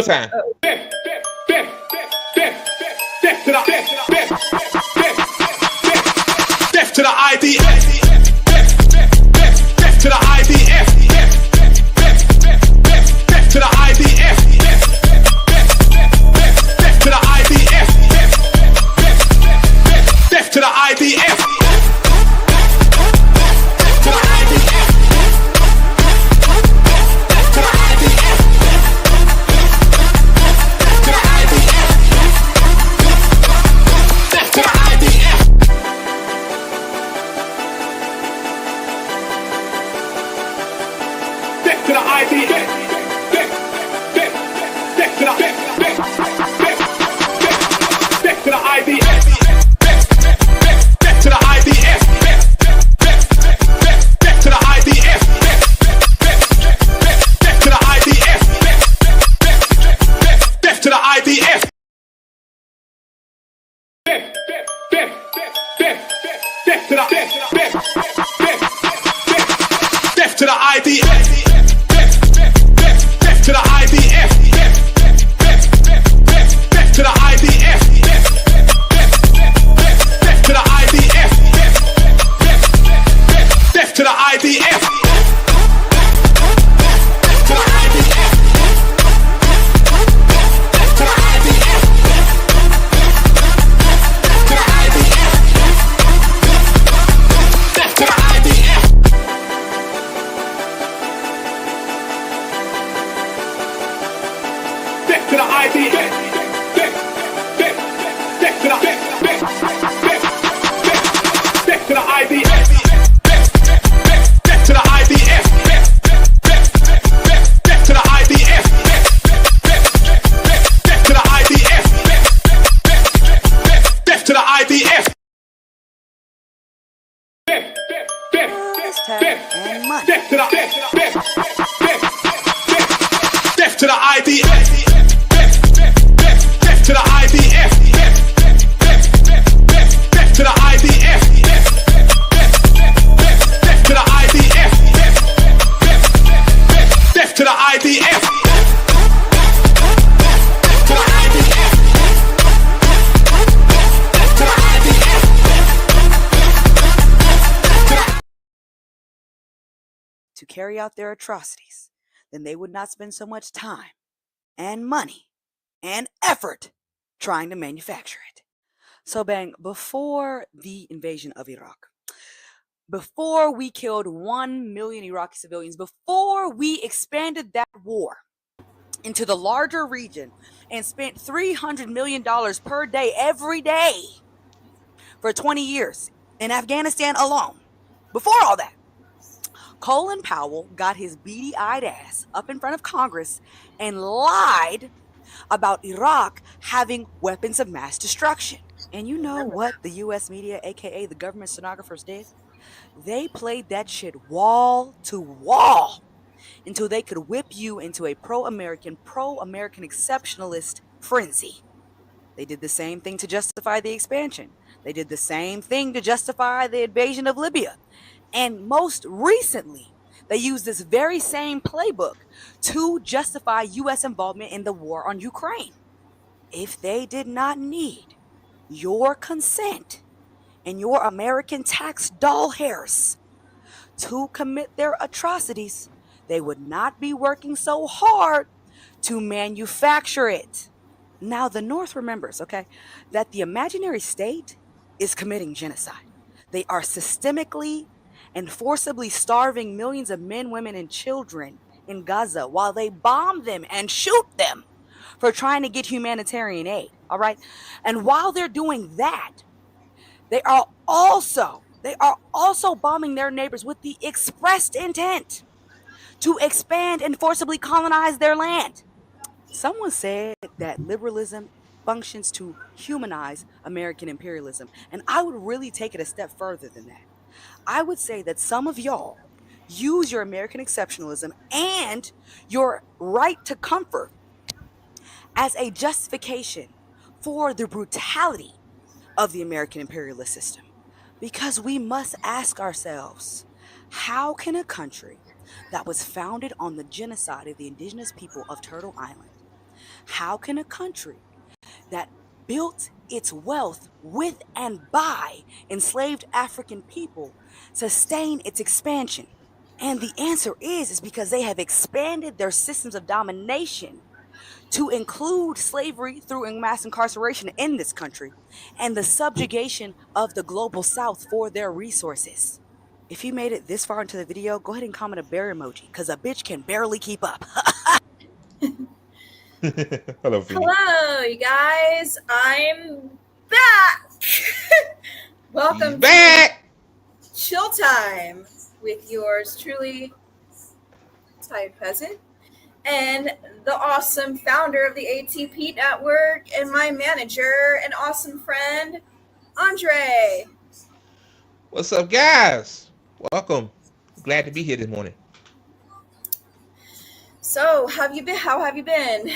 time. Death to the IDF. Death to the IDF. Death to the IDF. Death to the IDF. Death to the IDF. To carry out their atrocities, then they would not spend so much time and money and effort trying to manufacture it. So, bang, before the invasion of Iraq, before we killed 1 million Iraqi civilians, before we expanded that war into the larger region and spent $300 million per day, every day, for 20 years in Afghanistan alone, before all that, Colin Powell got his beady-eyed ass up in front of Congress and lied about Iraq having weapons of mass destruction. And you know what the U.S. media, aka the government stenographers, did? They played that shit wall to wall until they could whip you into a pro-American exceptionalist frenzy. They did the same thing to justify the expansion. They did the same thing to justify the invasion of Libya. And most recently, they used this very same playbook to justify U.S. involvement in the war on Ukraine. If they did not need your consent and your American tax doll hairs to commit their atrocities, they would not be working so hard to manufacture it. Now, the North remembers, okay, that the imaginary state is committing genocide. They are systemically and forcibly starving millions of men, women, and children in Gaza while they bomb them and shoot them for trying to get humanitarian aid, all right? And while they're doing that, they are also bombing their neighbors with the expressed intent to expand and forcibly colonize their land. Someone said that liberalism functions to humanize American imperialism, and I would really take it a step further than that. I would say that some of y'all use your American exceptionalism and your right to comfort as a justification for the brutality of the American imperialist system. Because we must ask ourselves, how can a country that was founded on the genocide of the indigenous people of Turtle Island, How can a country that built its wealth with and by enslaved African people sustain its expansion? And the answer is because they have expanded their systems of domination to include slavery through mass incarceration in this country and the subjugation of the global south for their resources. If you made it this far into the video, go ahead and comment a bear emoji because a bitch can barely keep up. Hello, Feeny. Hello, you guys. I'm back. He's Welcome to back. Chill Time with yours truly, Ty Peasant, and the awesome founder of the ATP Network and my manager and awesome friend, Andre. What's up, guys? Welcome. Glad to be here this morning. So, have you been? How have you been?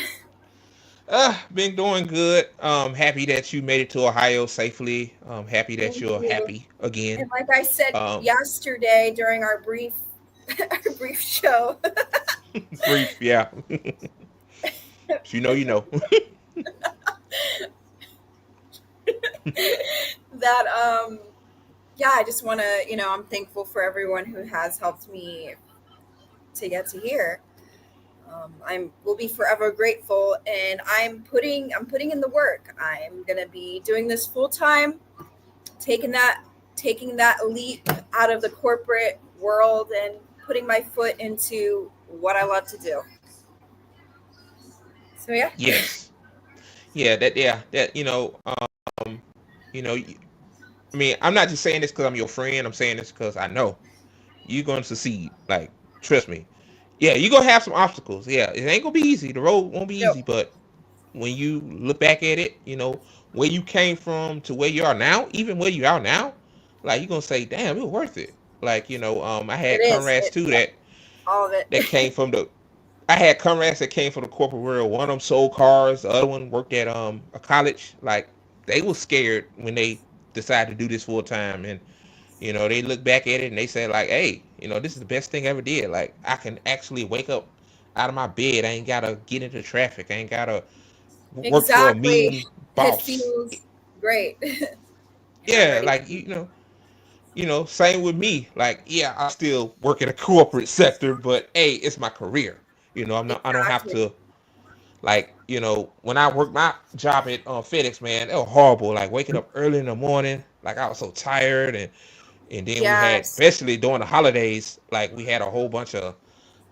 Been doing good. Happy that you made it to Ohio safely. Happy that Thank you're you. happy again. And like I said Um, yesterday during our brief show, Brief, yeah. If you know, you know. that yeah, I just want to, I'm thankful for everyone who has helped me to get to here. I'm will be forever grateful, and I'm putting in the work. I'm gonna be doing this full time, taking that leap out of the corporate world and putting my foot into what I love to do. So yeah. Yes. Yeah. That you know. I mean, I'm not just saying this because I'm your friend. I'm saying this because I know you're going to succeed. Like, trust me. Yeah, you're gonna have some obstacles. Yeah, it ain't gonna be easy. The road won't be No, easy, but when you look back at it, where you came from to where you are now, even where you are now, like you're gonna say, "Damn, it was worth it." Like I it had is. comrades too All of that it. came from the. I had comrades that came from the corporate world. One of them sold cars. The other one worked at a college. Like they were scared when they decided to do this full time, and they look back at it and they say like, "Hey, this is the best thing I ever did. Like I can actually wake up out of my bed. I ain't gotta get into traffic. I ain't gotta work for a Exactly. mean It boss." feels great. And I'm Yeah, ready. like same with me. Like, yeah, I still work in a corporate sector, but hey, it's my career. I don't have Exactly. to like, when I worked my job at FedEx, man, it was horrible. Like waking up early in the morning, like I was so tired, and then we had, Yes. especially during the holidays, like we had a whole bunch of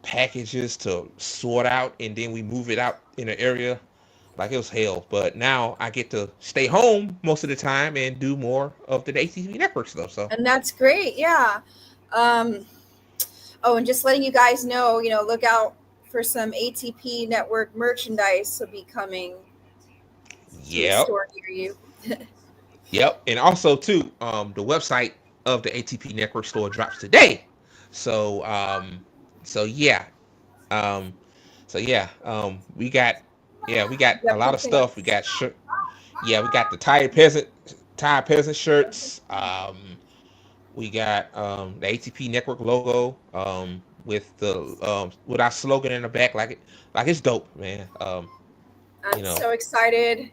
packages to sort out, and then we move it out in an area. Like it was hell. But now I get to stay home most of the time and do more of the ATV network stuff. So And that's great. Yeah. Um, oh, and just letting you guys know, look out for some ATP network merchandise will be coming to a yep, store near you. yep. And also too, the website of the ATP network store drops today. So so yeah. Um so yeah, we got You a have lot good of stuff. We things. got shirt. Yeah, we got the tired peasant shirts. We got the ATP network logo with our slogan in the back, like it's dope, man. You I'm know, so excited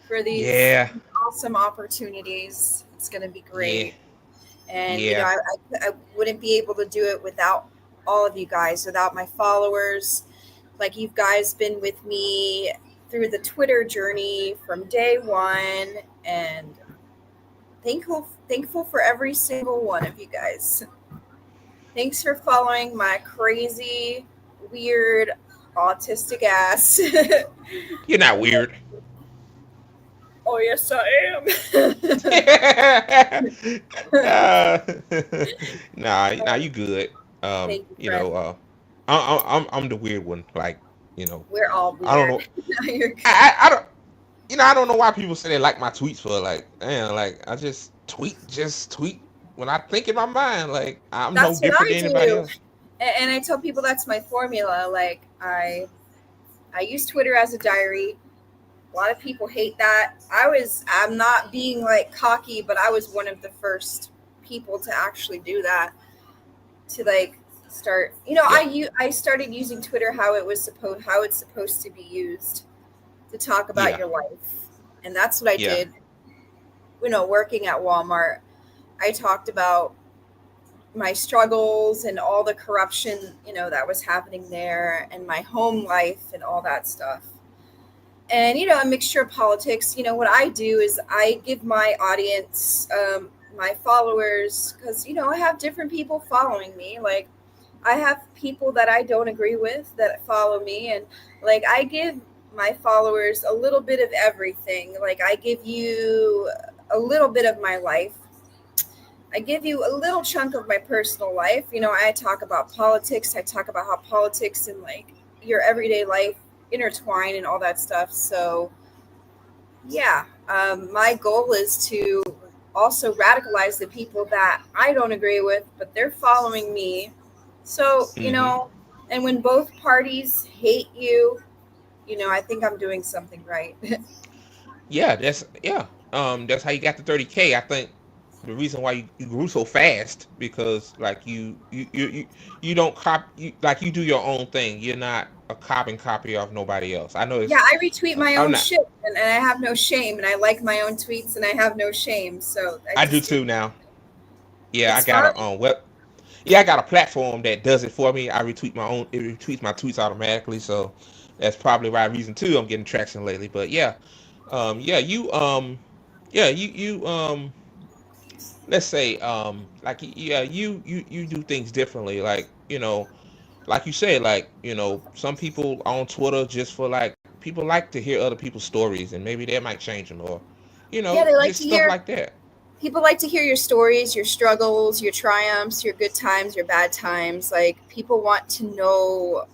for these yeah, awesome opportunities. It's going to be yeah, great. And, yeah, I wouldn't be able to do it without all of you guys, without my followers. Like, you've guys been with me through the Twitter journey from day one, and thankful for every single one of you guys. Thanks for following my crazy, weird, autistic ass. you're not weird. Oh, yes, I am. uh, nah, you good. Thank you, friend. I'm the weird one. Like, We're all I don't weird. know. No, you're good. I don't. I don't know why people say they like my tweets for. Like, man, like I just tweet when I think in my mind. Like, I'm no That's what different I than anybody do. else. And I tell people that's my formula. Like, I use Twitter as a diary. A lot of people hate that. I'm not being like cocky, but I was one of the first people to actually do that. To like start, Yep. I started using Twitter how it's supposed to be used. to talk about Yeah. your life. And that's what I Yeah. did, working at Walmart. I talked about my struggles and all the corruption, that was happening there, and my home life and all that stuff. And, a mixture of politics. What I do is I give my audience, my followers, because, I have different people following me. Like, I have people that I don't agree with that follow me, and like I give my followers a little bit of everything. Like I give you a little bit of my life. I give you a little chunk of my personal life. I talk about politics. I talk about how politics and like your everyday life intertwine and all that stuff. So yeah, my goal is to also radicalize the people that I don't agree with, but they're following me. So, Hmm. and when both parties hate you, I think I'm doing something right. Yeah, that's how you got the 30K. I think the reason why you grew so fast because like you don't like you do your own thing. You're not a carbon copy of nobody else. I know Yeah, it's I retweet my I'm own not. shit, and I have no shame, and I like my own tweets, and I have no shame. So I I do just, too now. Yeah, I it's got fun. a web. Yeah, I got a platform that does it for me. I retweet my own. It retweets my tweets automatically. So that's probably why reason too. I'm getting traction lately. But yeah, yeah, yeah, let's say like yeah you do things differently like like you said like some people on Twitter just for like people like to hear other people's stories and maybe that might change them or Yeah, they like just to stuff hear like that. people like to hear your stories, your struggles, your triumphs, your good times, your bad times. Like people want to know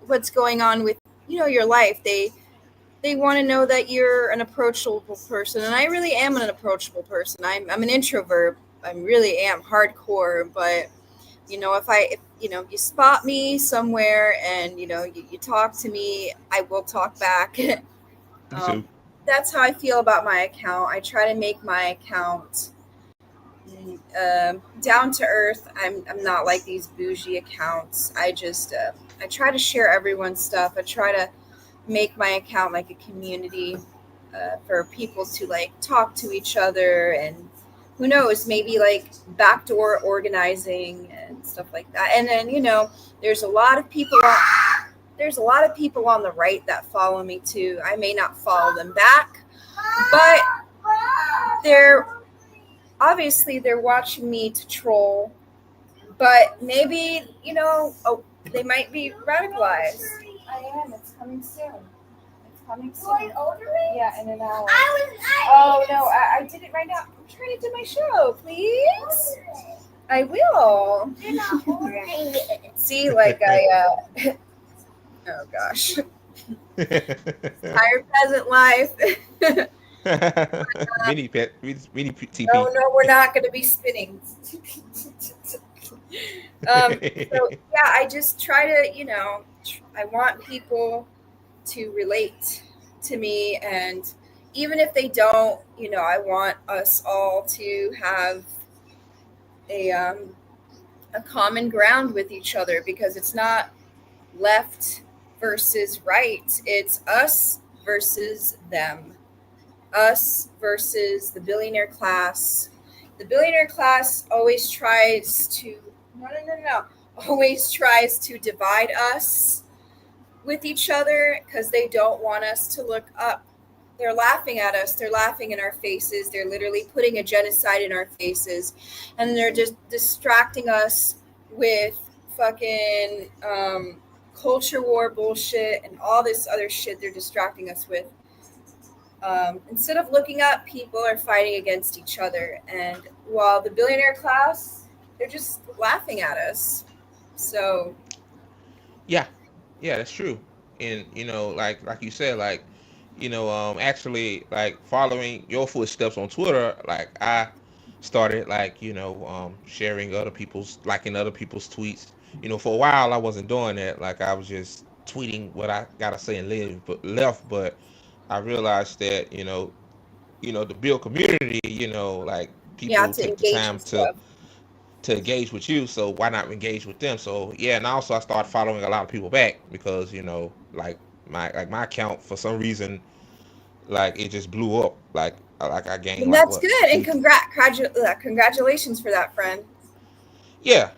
what's going on with your life. They want to know that you're an approachable person, and I really am an approachable person. I'm an introvert. I really am hardcore, but if you spot me somewhere and you talk to me, I will talk back. Me um, too. that's how I feel about my account. I try to make my account down to earth. I'm not like these bougie accounts. I try to share everyone's stuff. I try to make my account like a community, for people to like talk to each other, and who knows, maybe like backdoor organizing and stuff like that. And then there's a lot of people on the right that follow me too. I may not follow them back, but they're obviously they're watching me to troll. But maybe oh, they might be radicalized. I am. It's coming soon. It's coming soon. Yeah, in an hour. Oh no, I did it right now. I'm trying to do my show, please. I will. See, like oh gosh, tired peasant life. Mini No, TP. no, we're not going to be spinning. So yeah, I just try to, I want people to relate to me, and even if they don't, I want us all to have a a common ground with each other, because it's not left versus right. It's us versus them. Us versus the billionaire class. The billionaire class always tries to no always tries to divide us with each other because they don't want us to look up. They're laughing at us. They're laughing in our faces. They're literally putting a genocide in our faces, and they're just distracting us with fucking culture war bullshit and all this other shit. They're distracting us with. Instead of looking up, people are fighting against each other. And while the billionaire class, they're just laughing at us. So, Yeah, yeah, that's true. And like you said, like actually, like following your footsteps on Twitter, like I started like sharing other people's liking other people's tweets. For a while I wasn't doing that. Like I was just tweeting what I gotta say and live, but left. But I realized that to build community, like yeah, people to take the engage time and stuff. to engage with you, so why not engage with them? So yeah, and also I started following a lot of people back because like My account for some reason, like it just blew up. Like I gained And like that's what good. And two. congratulations for that, friend. Yeah.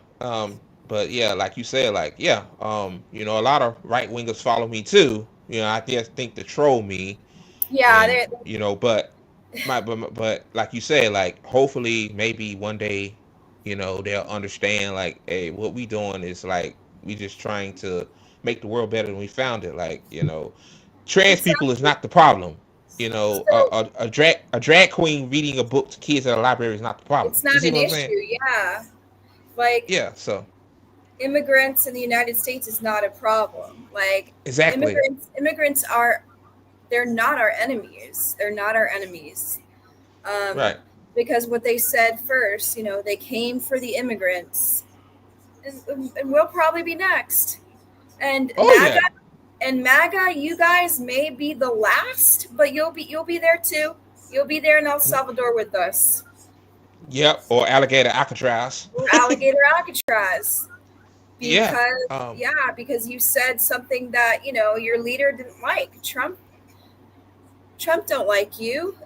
But yeah, like you said, like yeah, a lot of right wingers follow me too. I just think to troll me, Yeah, and but like you said, like hopefully maybe one day, they'll understand like, hey, what we doing is like we just trying to make the world better than we found it. Like, trans people is exactly. not the problem. So A drag queen reading a book to kids at a library is not the problem. it's You not see an what I'm saying? issue. Yeah. Like Yeah. So immigrants in the United States is not a problem. Like exactly. immigrants are they're not our enemies. They're not our enemies. Um, Right. because what they said first, they came for the immigrants, and we'll probably be next. And Oh yeah. MAGA, you guys may be the last, but you'll be there too. You'll be there in El Salvador with us. Yep. Or alligator Alcatraz. Or alligator Alcatraz. Yeah. Because because you said something that, your leader didn't like. Trump don't like you.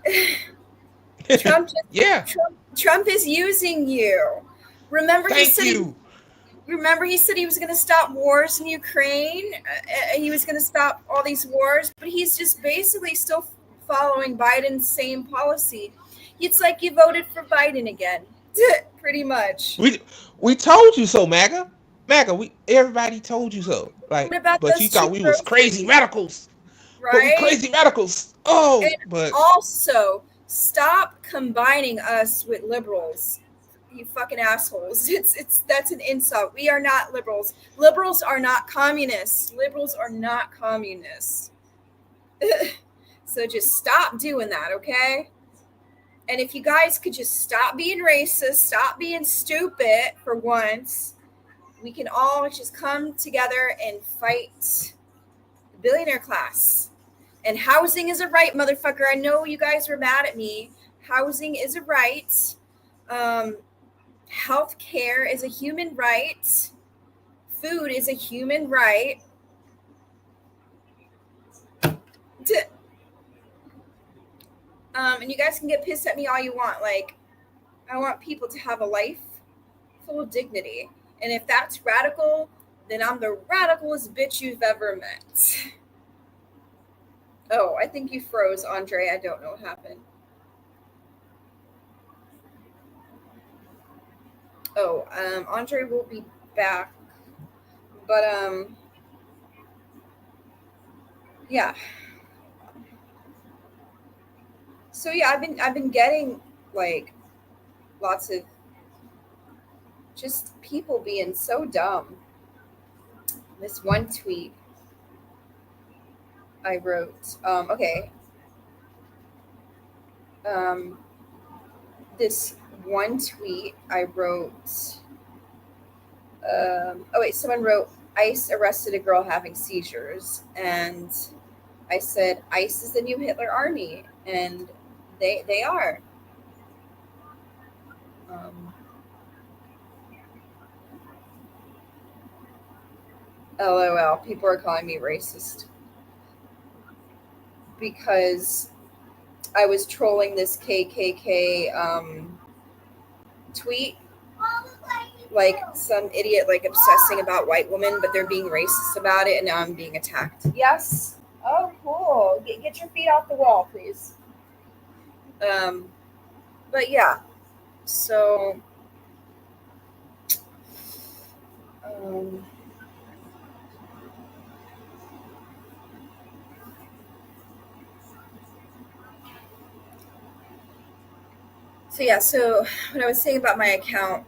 Trump just Yeah. Trump is using you. Remember he Thank said he you. remember he said he was going to stop wars in Ukraine. He was going to stop all these wars, but he's just basically still following Biden's same policy. It's like you voted for Biden again, pretty much. We we told you so, MAGA. MAGA, everybody told you so. What Like, about but you those two thought we was crazy groceries, radicals. But we right? crazy radicals. Oh, And but also, stop combining us with liberals. You fucking assholes. It's that's an insult. We are not liberals. Liberals are not communists. Liberals are not communists. So just stop doing that, okay? And if you guys could just stop being racist, stop being stupid for once, we can all just come together and fight the billionaire class. And housing is a right, motherfucker. I know you guys were mad at me. Housing is a right. Um, Health care is a human right. Food is a human right. And you guys can get pissed at me all you want. Like, I want people to have a life full of dignity. And if that's radical, then I'm the radicalest bitch you've ever met. Oh, I think you froze, Andre. I don't know what happened. Oh, Andre will be back. But yeah. So yeah, I've been getting like lots of just people being so dumb. This one tweet I wrote. Okay. Um, this one tweet I wrote. Oh wait, someone wrote ICE arrested a girl having seizures, and I said ICE is the new Hitler army, and they are. Um, LOL. People are calling me racist because I was trolling this KKK tweet, like some idiot like obsessing about white women, but they're being racist about it, and now I'm being attacked. Yes. Oh, cool. Get your feet off the wall, please. Um, but yeah. So, um, so yeah. So what I was saying about my account.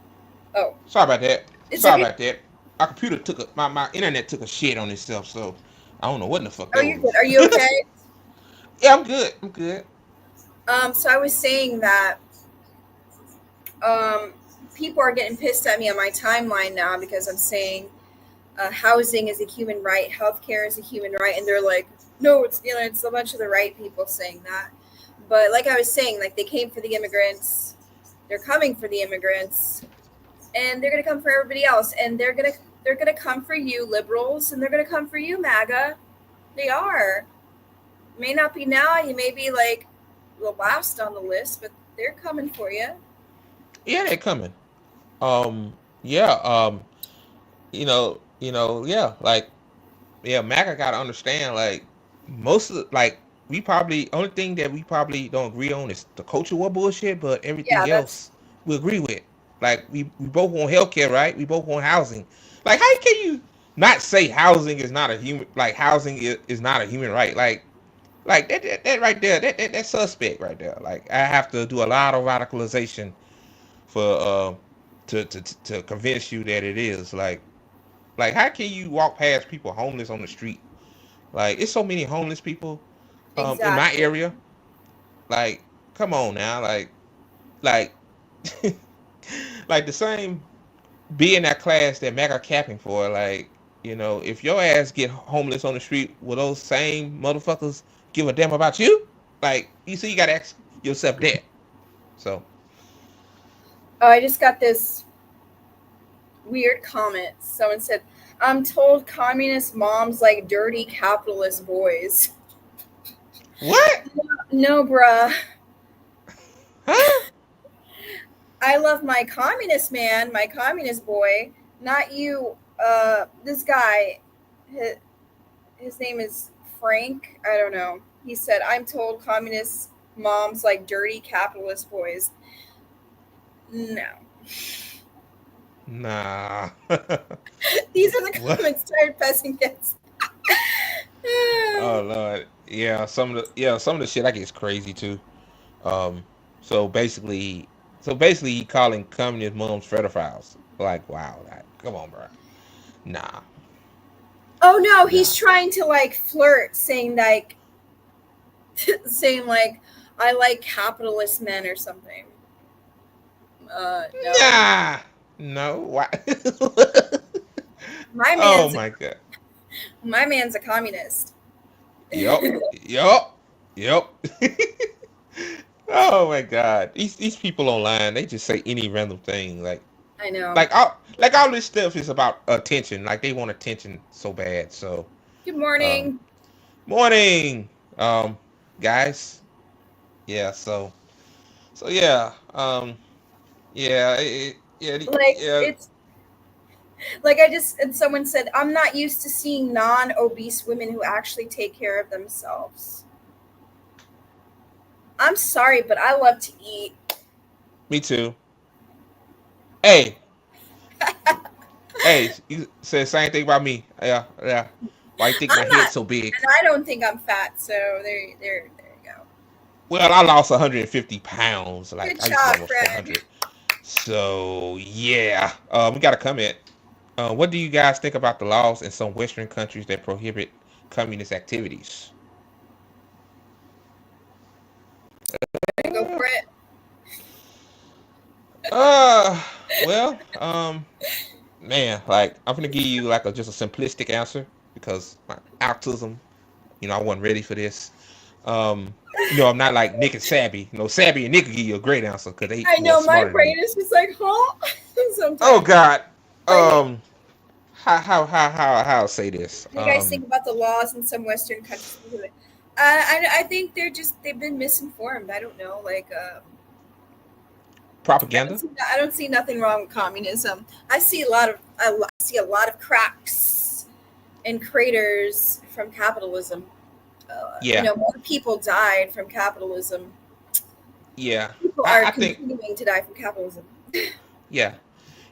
Oh, sorry about that. it's Sorry okay. about that. My computer my internet took a shit on itself, so I don't know what in the fuck Oh, that you're good. was. Are you okay? Yeah, I'm good. I'm good. So I was saying that um, people are getting pissed at me on my timeline now because I'm saying housing is a human right, healthcare is a human right, and they're like, no, it's a bunch of the right people saying that. But like I was saying, like they came for the immigrants, they're coming for the immigrants, and they're gonna come for everybody else, and they're gonna come for you liberals, and they're gonna come for you MAGA. They are. May not be now. You may be like the last on the list, but they're coming for you. Yeah, they're coming. Yeah. Yeah. Like, yeah, Mac, gotta understand. Like, most of like we probably only thing that we probably don't agree on is the culture war bullshit, but Yeah, everything that's else we agree with. Like, we both want healthcare, right? We both want housing. Like, how can you not say housing is not a human? Like, housing is not a human right? Like that right there, that suspect right there. Like, I have to do a lot of radicalization for to convince you that it is. Like, how can you walk past people homeless on the street? Like, it's so many homeless people in my exactly. area. Like, come on now. Like like the same be in that class that Mac are capping for. Like, if your ass get homeless on the street, will those same motherfuckers give a damn about you? Like, you see, you gotta ask yourself that. So, Oh, I just got this weird comment. Someone said, "I'm told communist moms like dirty capitalist boys." what? No, bruh. Huh? I love my communist man, my communist boy, not you. This guy, his name is Frank. I don't know. He said, "I'm told communist moms like dirty capitalist boys." No, Nah. these are the What? comments tired peasant gets. Oh Lord. Yeah, some of the shit I get is crazy too. Um, so basically, he calling communist moms pedophiles. Like, wow, like, come on, bro. Nah, Oh no, he's nah, trying to like flirt, saying like, saying like, "I like capitalist men" or something. No, nah. No, why? my Oh man's my god. my man's a communist. Yup. Yup. Yup. Oh my god. These people online, they just say any random thing. I know. Like all this stuff is about attention. Like, they want attention so bad. So, Good um, morning. morning, guys. Yeah. So yeah. Yeah. Like Yeah. it's like I just and someone said, "I'm not used to seeing non-obese women who actually take care of themselves." I'm sorry, but I love to eat. Me too. Hey, hey. You said the same thing about me. Yeah. Yeah. Why you think my I'm head's not, so big? and I don't think I'm fat. So there you go. Well, I lost 150 pounds. Like, Good I used to be job, almost friend. 400. So yeah. We got a comment. What do you guys think about the laws in some Western countries that prohibit communist activities? Go Uh, for it. uh well, man, like, I'm gonna give you like just a simplistic answer because my autism, I wasn't ready for this. Um, I'm not like Nick and Sabby. Sabby and Nick will give you a great answer because they I more know my smarter than brain me. is just like, huh? Oh Sometimes. God. Like, How I'll say this. what do you guys think about the laws in some Western countries? I think they've been misinformed. I don't know. Like, Propaganda. I don't see nothing wrong with communism. I see a lot of cracks and craters from capitalism. Yeah. More people died from capitalism. Yeah. People I, are I think. continuing to die from capitalism. Yeah.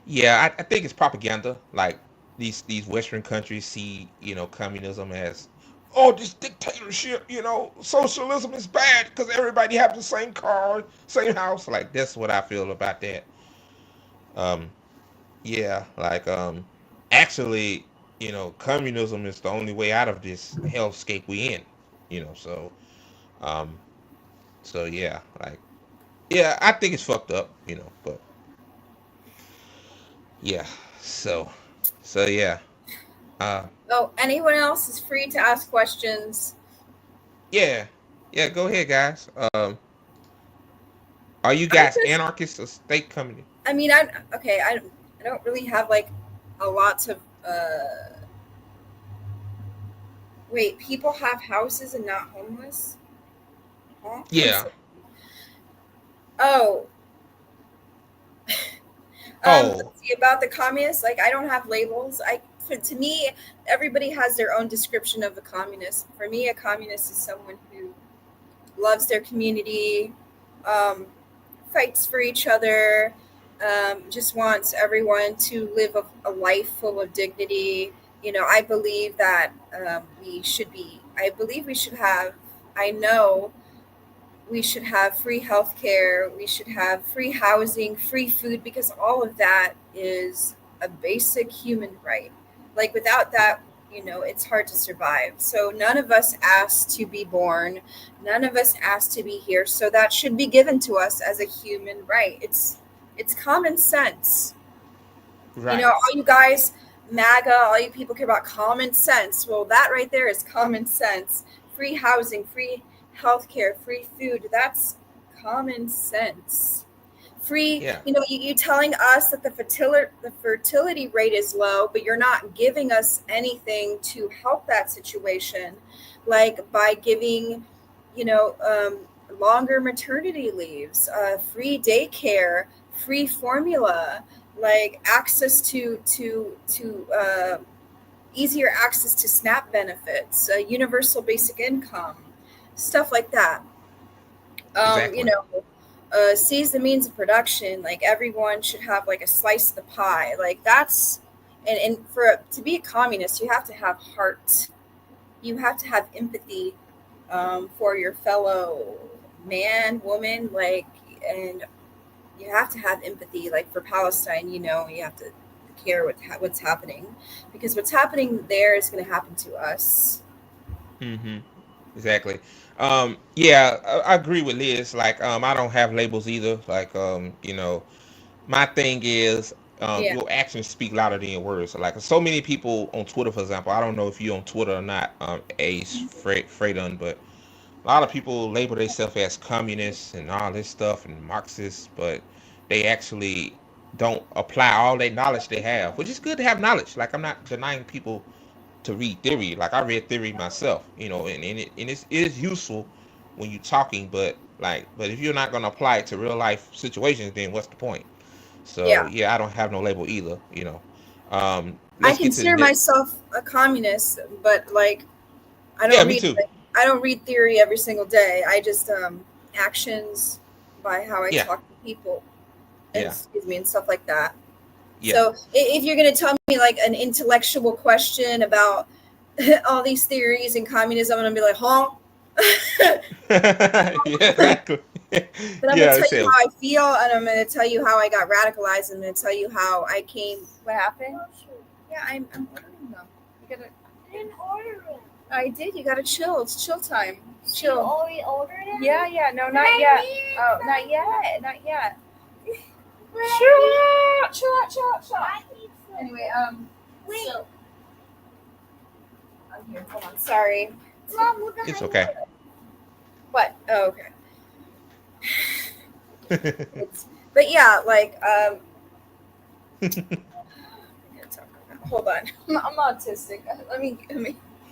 Yeah. I think it's propaganda. Like, these Western countries see communism as, oh, this dictatorship. Socialism is bad because everybody have the same car, same house. Like, that's what I feel about that. Um. Yeah. Like, actually, communism is the only way out of this hellscape we in. So, um. So yeah. Like, yeah. I think it's fucked up. But yeah. So yeah. Uh, Oh, anyone else is free to ask questions. yeah, yeah. Go ahead, guys. Are you I'm guys just, anarchists or state communist? I mean, okay. I don't really have like a lot of uh Wait, people have houses and not homeless? Huh? Yeah. Oh, Oh, let's see about the communists. Like, I don't have labels. To me, everybody has their own description of a communist. For me, a communist is someone who loves their community, um, fights for each other, just wants everyone to live a life full of dignity. I believe that I believe we should have, I know we should have free healthcare, we should have free housing, free food, because all of that is a basic human right. Like, without that, it's hard to survive. So none of us asked to be born, none of us asked to be here. So that should be given to us as a human right. It's common sense. right. All you guys, MAGA, all you people care about common sense. Well, that right there is common sense. Free housing, free healthcare, free food. That's common sense. Free, Yeah. you telling us that the fertility rate is low, but you're not giving us anything to help that situation, like by giving, you know, um, longer maternity leaves, free daycare, free formula, like access to easier access to SNAP benefits, universal basic income, stuff like that. um, you Exactly. know, seize the means of production. Like, everyone should have like a slice of the pie. Like, that's, and to be a communist, you have to have heart. You have to have empathy, for your fellow man, woman, like, and you have to have empathy. Like, for Palestine, you have to care what's happening, because what's happening there is going to happen to us. Mm-hmm. Exactly. Yeah, I agree with Liz. Like, I don't have labels either. Like, my thing is, Yeah, your actions speak louder than your words. Like, so many people on Twitter, for example. I don't know if you on Twitter or not, Ace Freydon, but a lot of people label themselves as communists and all this stuff and Marxists, but they actually don't apply all their knowledge they have, which is good to have knowledge. Like, I'm not denying people to read theory. Like, I read theory myself, and it is useful when you're talking, but if you're not gonna apply it to real life situations, then what's the point? So yeah. yeah, I don't have no label either. I Let's get to the consider next. myself a communist, but like, I Yeah, don't me read too. I don't read theory every single day. I just actions by how I Yeah, talk to people, and yeah, excuse me, and stuff like that. yeah. So if you're gonna tell me like an intellectual question about all these theories and communism, I'm gonna be like, huh? Yeah, exactly. But I'm gonna Yeah, it tell you says how I feel, and I'm gonna tell you how I got radicalized, and I'm gonna tell you how I came. What happened? Yeah, I'm ordering them. You gotta. I didn't order it. I did. You gotta chill. It's chill time. You Chill. already ordered it? Yeah, yeah. No, not I yet. need Oh, some. not yet. Not yet. But Chill out. Chill out. Chill out. Chill out. I need some. Anyway, Wait. so I'm here. Hold on. Sorry. Mom, look at it's my okay. note. What? Oh, okay. But yeah, like hold on. I'm autistic. Let me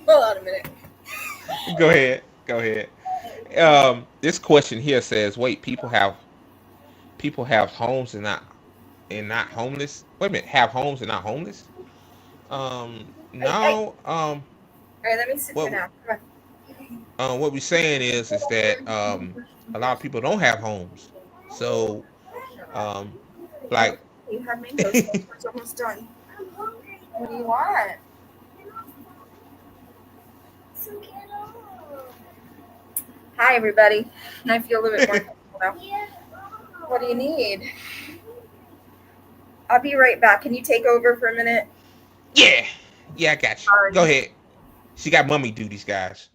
hold on a minute. Go ahead. Go ahead. This question here says, "Wait, people have homes and not homeless. Wait a minute, have homes and not homeless? I No. All right. Let me sit here What now. Come what we're saying is that a lot of people don't have homes. So um, on. like, You had mangoes. It's almost done. I'm hungry. What do you want? Some kettle. Hi, everybody. I feel a little bit more comfortable now. Yeah. What do you need? I'll be right back. Can you take over for a minute? yeah, yeah, I got you. Sorry. Go ahead. She got mummy duties, guys.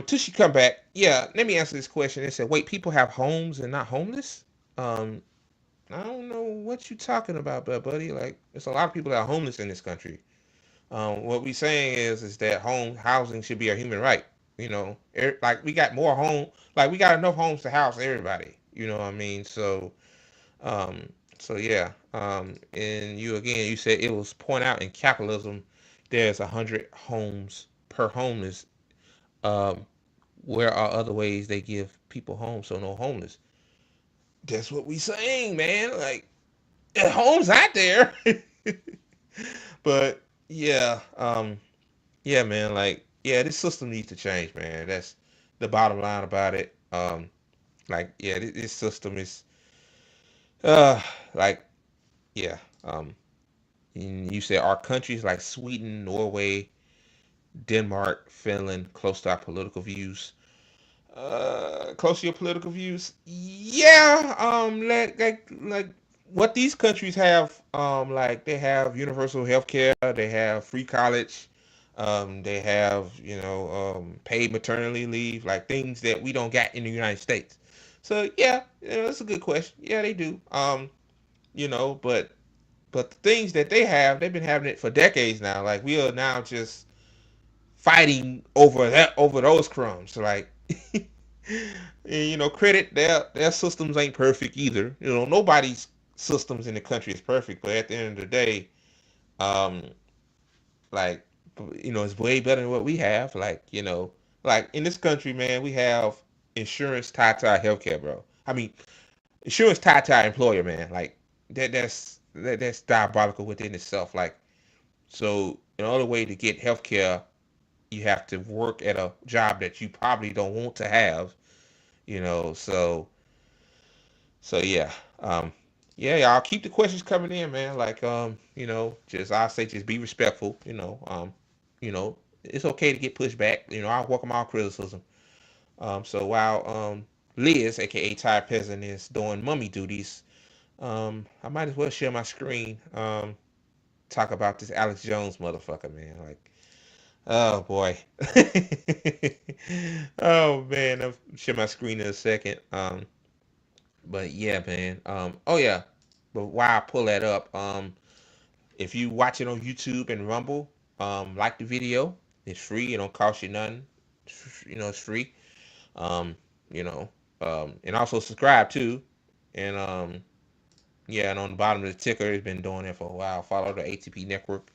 Till she come back. Yeah, let me answer this question. It said, "Wait, people have homes and not homeless?" Um, I don't know what you talking about, buddy. Like, there's a lot of people that are homeless in this country. What we saying is that housing should be a human right. Like, we got more home, like we got enough homes to house everybody. You know what I mean? Um, so yeah. And you again, you said it was point out in capitalism, there's 100 homes per homeless. Um, where are other ways they give people homes so no homeless? That's what we saying, man. Like homes out there. But yeah, yeah, man. Like yeah, this system needs to change, man. That's the bottom line about it. Like yeah, this system is uh like yeah. You said our countries like Sweden, Norway, Denmark, Finland, close to our political views. Close to your political views. Yeah. Like what these countries have. Like they have universal health care. They have free college. They have paid maternity leave. Like things that we don't get in the United States. So yeah, that's a good question. Yeah, they do. But the things that they have, they've been having it for decades now. Like we are now just fighting over those crumbs. So like, credit their systems ain't perfect either. Nobody's systems in the country is perfect, but at the end of the day, um, like it's way better than what we have. Like in this country, man, we have insurance tied to our healthcare, bro. I mean, insurance tied to our employer, man. Like that's diabolical within itself. Like so, another way to get healthcare you have to work at a job that you probably don't want to have, so yeah. Yeah, y'all keep the questions coming in, man. Like just I say just be respectful, it's okay to get pushed back. I welcome all criticism. So while Liz, aka Tired Peasant, is doing mummy duties, I might as well share my screen. Talk about this Alex Jones motherfucker, man. Like oh boy. Oh man, I'll share my screen in a second. But yeah, man. Oh yeah. But while I pull that up, if you watch it on YouTube and Rumble, like the video. It's free. It don't cost you nothing. It's free. Um, you know, and also subscribe too. And yeah, and on the bottom of the ticker, it's been doing it for a while. Follow the ATP Network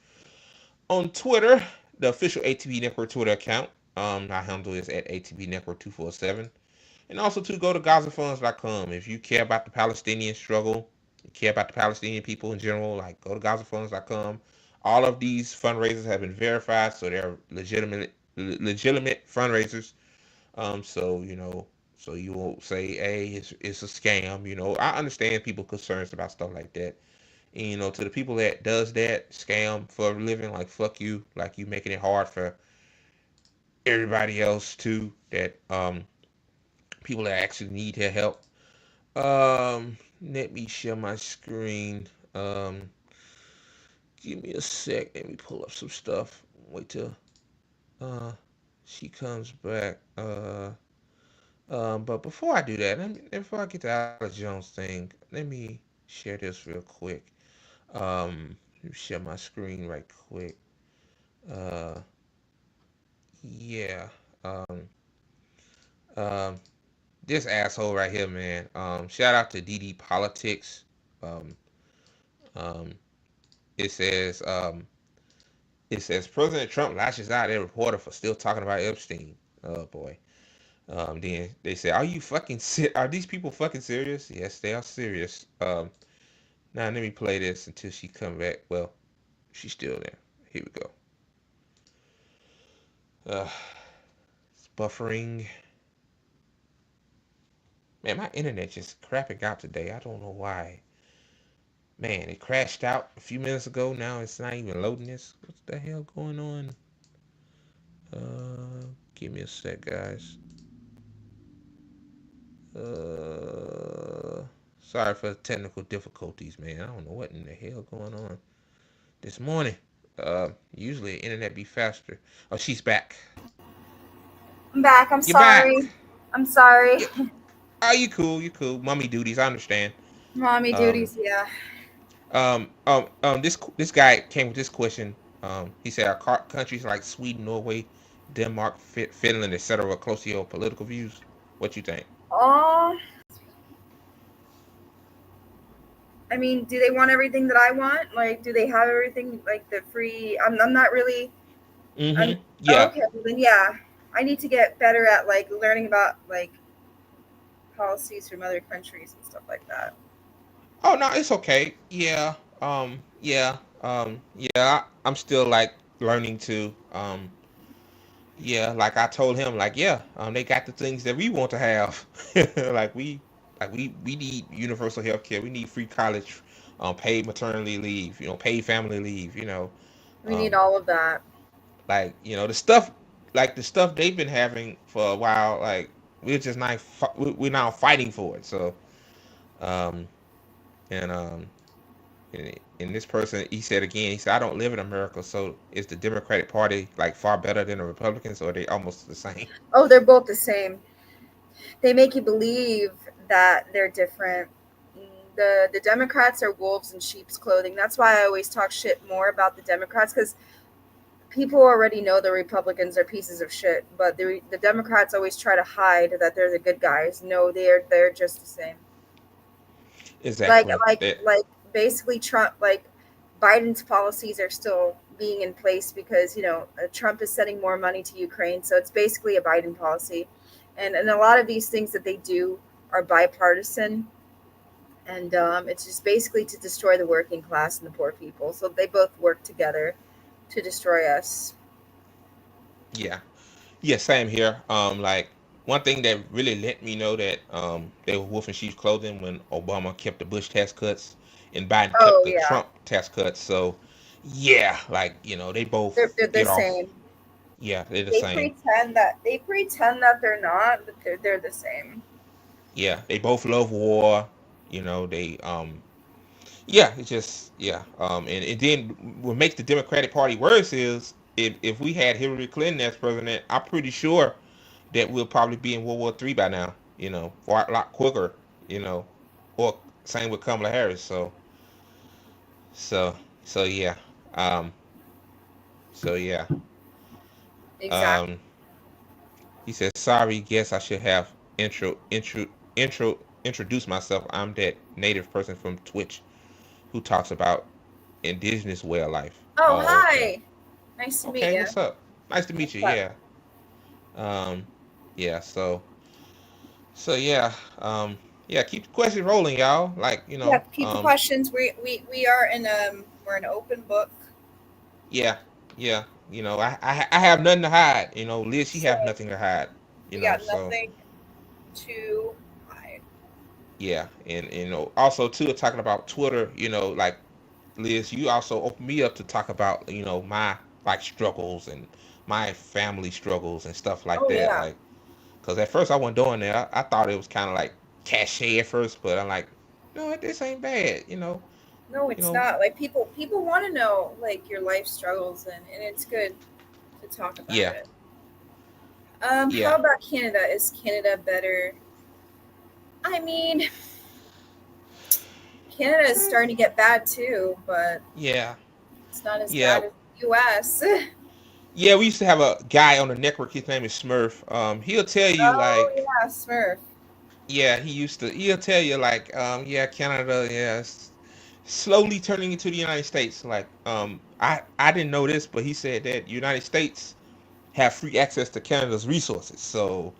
on Twitter, the official ATP Network Twitter account. My handle is at ATP Network 247. And also to go to GazaFunds.com. If you care about the Palestinian struggle, you care about the Palestinian people in general, like go to GazaFunds.com. All of these fundraisers have been verified, so they're legitimate fundraisers. So you won't say, "Hey, it's a scam." I understand people concerns about stuff like that. And, to the people that does that scam for a living, like fuck you, like you making it hard for everybody else too. That people that actually need their help. Let me share my screen. Give me a sec. Let me pull up some stuff. Wait till uh she comes back. But before I do that, before I get to Alex Jones thing, let me share this real quick. Let me share my screen right quick. Uh, yeah. Um, um, this asshole right here, man. Shout out to DD Politics. Um, um, it says, um, it says President Trump lashes out at a reporter for still talking about Epstein. Oh boy. Then they say, "Are you fucking? Are these people fucking serious?" Yes, they are serious. Now let me play this until she come back. Well, she's still there. Here we go. It's buffering. Man, my internet just crapping out today. I don't know why. Man, it crashed out a few minutes ago. Now it's not even loading this. What the hell going on? Give me a sec, guys. Uh, Sorry for the technical difficulties, man. I don't know what in the hell going on this morning. Usually internet be faster. Oh, she's back. I'm back. I'm You're back. sorry. I'm sorry. Yeah. Oh, you cool. You cool. Mummy duties. I understand. Mommy Um, duties, yeah. this guy came with this question. He said, "Are countries like Sweden, Norway, Denmark, Finland, etc., close to your political views? What you think?" Oh, I mean, do they want everything that I want? Like, do they have everything like the free? I'm not really. Mm-hmm. Oh, Yeah. okay, well then yeah, I need to get better at like learning about like policies from other countries and stuff like that. Oh no, it's okay. Yeah. Yeah. Yeah. I'm still like learning to. Yeah. Like I told him, like yeah. They got the things that we want to have. like we need universal health care. We need free college, paid maternity leave. Paid family leave. We need Um, all of that. like the stuff, like the stuff they've been having for a while. Like we're just not. We're now fighting for it. So. Um. And and this person, he said again, he said, I don't live in America, so is the Democratic Party like far better than the Republicans, or are they almost the same? Oh, they're both the same. They make you believe that they're different. The Democrats are wolves in sheep's clothing. That's why I always talk shit more about the Democrats, because people already know the Republicans are pieces of shit, but the Democrats always try to hide that they're the good guys. No, they're just the same. Like Exactly. like That. like basically Trump, like Biden's policies are still being in place because Trump is sending more money to Ukraine, so it's basically a Biden policy, and a lot of these things that they do are bipartisan, and it's just basically to destroy the working class and the poor people. So they both work together to destroy us. Yeah. Yeah. Same here. Like one thing that really let me know that they were wolf in sheep's clothing when Obama kept the Bush tax cuts and Biden kept Oh the yeah, Trump tax cuts. So yeah, like they they're both they're the get off. same. Yeah, they're the They same. pretend that they're not, but they're the same. Yeah, they both love war. They Yeah, it's just yeah. And then what makes the Democratic Party worse is if we had Hillary Clinton as president, I'm pretty sure that we'll probably be in World War III by now. For a lot quicker. You know, or same with Kamala Harris. So yeah. Um, so yeah. Exactly. Um, he says, "Sorry, guess I should have introduced myself. I'm that native person from Twitch who talks about indigenous way of life." Oh, Oh, okay. hi. Nice to meet Okay, you. what's up? Nice to meet you. What's up? Yeah. Um, yeah, so yeah. Yeah, keep the questions rolling, y'all. Like, Yeah, keep the questions. We are in we're an open book. yeah, yeah. I have nothing to hide. Liz, she have Same. nothing to hide. We got So nothing to hide. yeah, and also too talking about Twitter. Like Liz, you also opened me up to talk about my like struggles and my family struggles and stuff like Oh that. yeah. Like, cause at first I wasn't doing that. I thought it was kind of like cliche at first, but I'm like, no, this ain't bad. No, You it's know, not. Like people want to know like your life struggles, and it's good to talk about yeah, it. How yeah, about Canada? Is Canada better? I mean, Canada is Eh, starting to get bad too, but yeah, it's not as yeah, bad as the US. yeah. We used to have a guy on the network. His name is Smurf. He'll tell you Oh like, yeah, Smurf. yeah, he'll tell you like, yeah, Canada, yeah, it's slowly turning into the United States. Like, I didn't know this, but he said that United States have free access to Canada's resources. So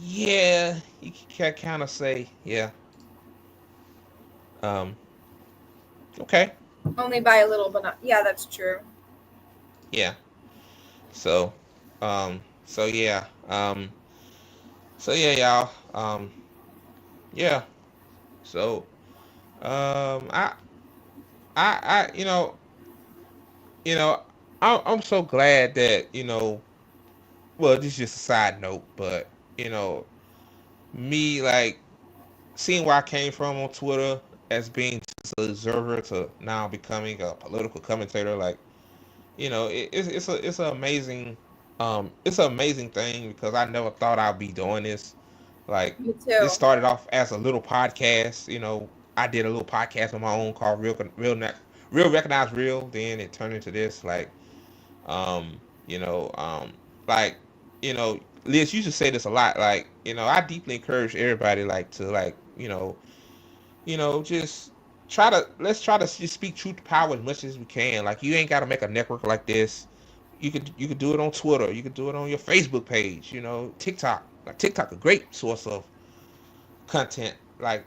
yeah, you can kind of say, yeah, um, okay, Only by a little, but not. Yeah, that's true. yeah. So, so yeah, so yeah, y'all, yeah. So, I, I, you know, I'm so glad that well, this is just a side note, but me like seeing where I came from on Twitter as being just an observer to now becoming a political commentator, like it's an amazing thing because I never thought I'd be doing this. Like Me this too. started off as a little podcast. I did a little podcast on my own called Real Recognized Real. Then it turned into this. Like um, you know, like Liz, you should say this a lot. Like I deeply encourage everybody like to like just let's try to just speak truth to power as much as we can. Like you ain't got to make a network like this. you could do it on Twitter. You could do it on your Facebook page. TikTok. Like TikTok, a great source of content. Like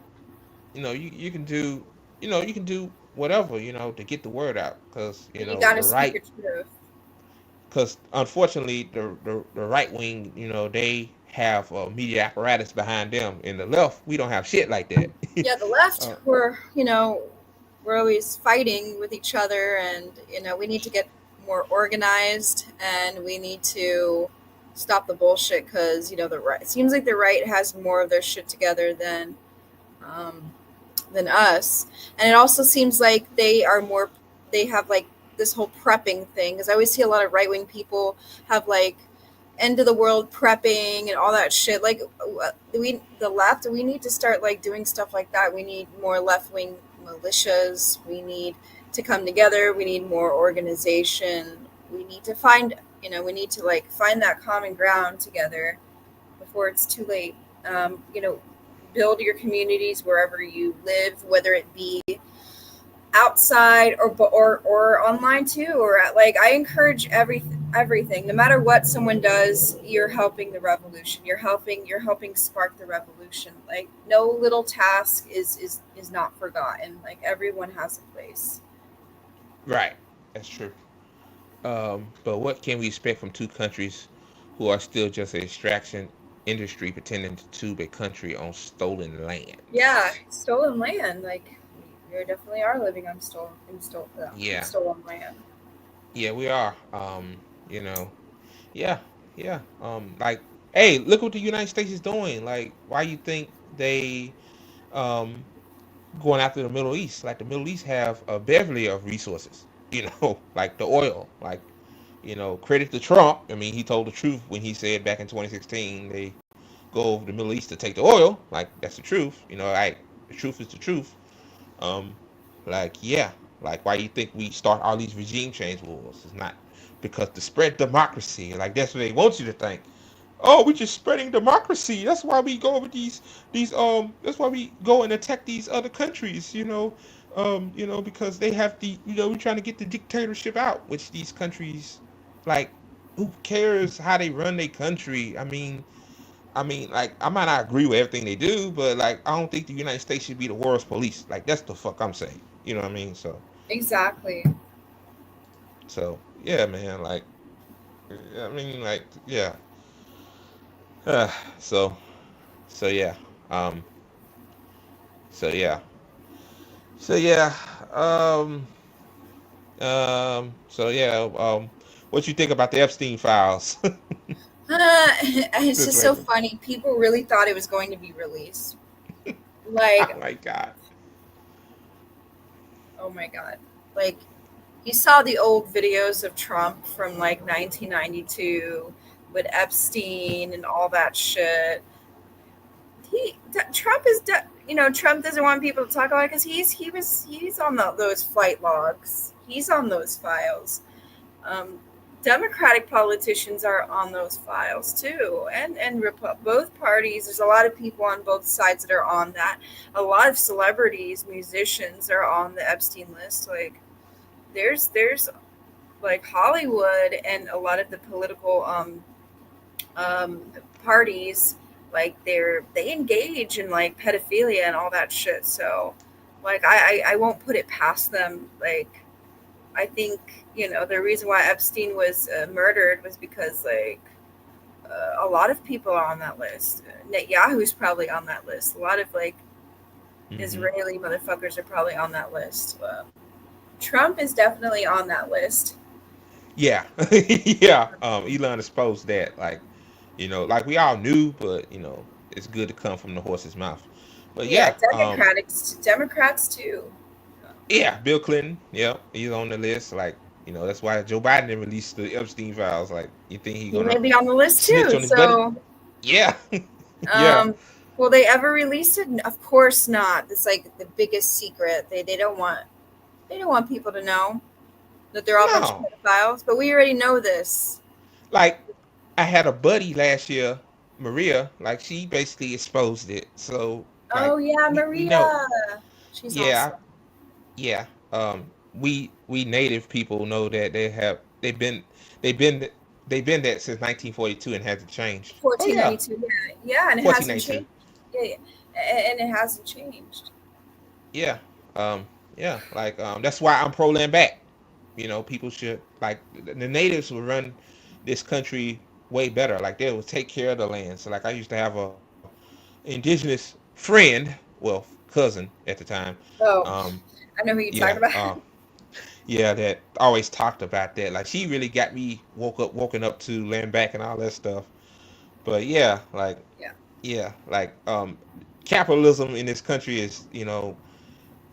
you can do you can do whatever to get the word out because You got to the speak right your truth. because unfortunately the right wing they have a media apparatus behind them. In the left we don't have shit like that. Yeah, the left, uh, we're always fighting with each other, and we need to get more organized, and we need to stop the bullshit because the right. It seems like the right has more of their shit together um, than us, and it also seems like they are more. They have like this whole prepping thing because I always see a lot of right wing people have like end of the world prepping and all that shit. Like the left, we need to start like doing stuff like that. We need more left wing militias. We need to come together. We need more organization. We need to find we need to like find that common ground together before it's too late. Build your communities wherever you live, whether it be outside or online too, or like I encourage everything. No matter what someone does, you're helping the revolution. You're helping spark the revolution. Like no little task is not forgotten. Like everyone has a place. right, that's true. But what can we expect from two countries who are still just an extraction industry pretending to tube a country on stolen Yeah, lands? stolen land. Like we definitely are living on Yeah, stolen land. yeah, we are. You know, yeah, yeah. Like, hey, look what the United States is doing. Like, why you think they um going after the Middle East? Like, the Middle East have a beverly of resources. Like the oil. Like, credit to Trump. I mean, he told the truth when he said back in 2016 they go over the Middle East to take the oil. Like, that's the truth. The truth is the truth. Um, like, yeah, like why you think we start all these regime change wars? It's not because to spread democracy. Like that's what they want you to think. Oh, we're just spreading democracy. That's why we go over these. That's why we go and attack these other countries. Because they have we're trying to get the dictatorship out, which these countries, like, who cares how they run their country? I mean, like, I might not agree with everything they do, but like, I don't think the United States should be the world's police. Like, that's the fuck I'm saying. You know what I mean? Exactly. So yeah, man. Like, I mean, like, yeah. So, yeah. Um. So yeah. So yeah. Um. So yeah. What you think about the Epstein files It's just so situation? funny. People really thought it was going to be released. Oh Like, my god. oh my God. Like, you saw the old videos of Trump from like 1992 with Epstein and all that shit. Trump is, Trump doesn't want people to talk about it because he's on those flight logs. He's on those files. Um, Democratic politicians are on those files too, and both parties. There's a lot of people on both sides that are on that. A lot of celebrities, musicians are on the Epstein list. Like there's like Hollywood and a lot of the political um, parties. Like they engage in like pedophilia and all that shit. So like I won't put it past them. Like I think the reason why Epstein was murdered was because like a lot of people are on that list. Netanyahu's probably on that list. A lot of like Hmm. Israeli motherfuckers are probably on that list. Trump is definitely on that list. Yeah, yeah. Elon exposed that. Like we all knew, but it's good to come from the horse's mouth. But Yeah, yeah, Democrats too. yeah. Bill Clinton, yeah, he's on the list. Like, that's why Joe Biden didn't release the Epstein files. Like, you think he He may gonna be on the list snitch too. on his buddy? So, Yeah, yeah. um, will they ever release it? Of course not. It's like the biggest secret. They don't want people to know that they're all a bunch of No, pedophiles. But we already know this. like, I had a buddy last year, Maria. Like, she basically exposed it. So, Oh like, yeah, we know. Maria. She's Yeah, awesome. yeah. We native people know that they have. they've been they've been they've been that since 1942 and hasn't changed. Oh yeah, 1492. Yeah, yeah, and it hasn't 1492. changed. Yeah, yeah. And it hasn't changed. Yeah, yeah. Like that's why I'm pro land back. People should like the natives will run this country way better. Like they will take care of the land. So like I used to have a indigenous friend, well cousin at the time. Oh, Um, I know who you're yeah, talking about. yeah, that always talked about that. Like she really got me woken up to land back and all that stuff. But yeah, like Yeah. yeah, like capitalism in this country is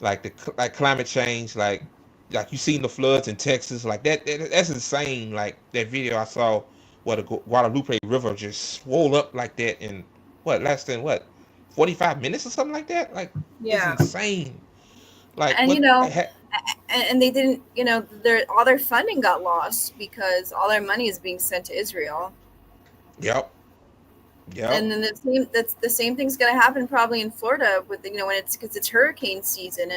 like like climate change, like you seen the floods in Texas, like that's insane. Like that video I saw where the Guadalupe River just swole up like that in what less than what 45 minutes or something like that. Like it's Yeah. insane. Like And what? and they didn't, their all their funding got lost because all their money is being sent to Israel. Yep, yep. And then the same thing's going to happen probably in Florida with when it's because it's hurricane season,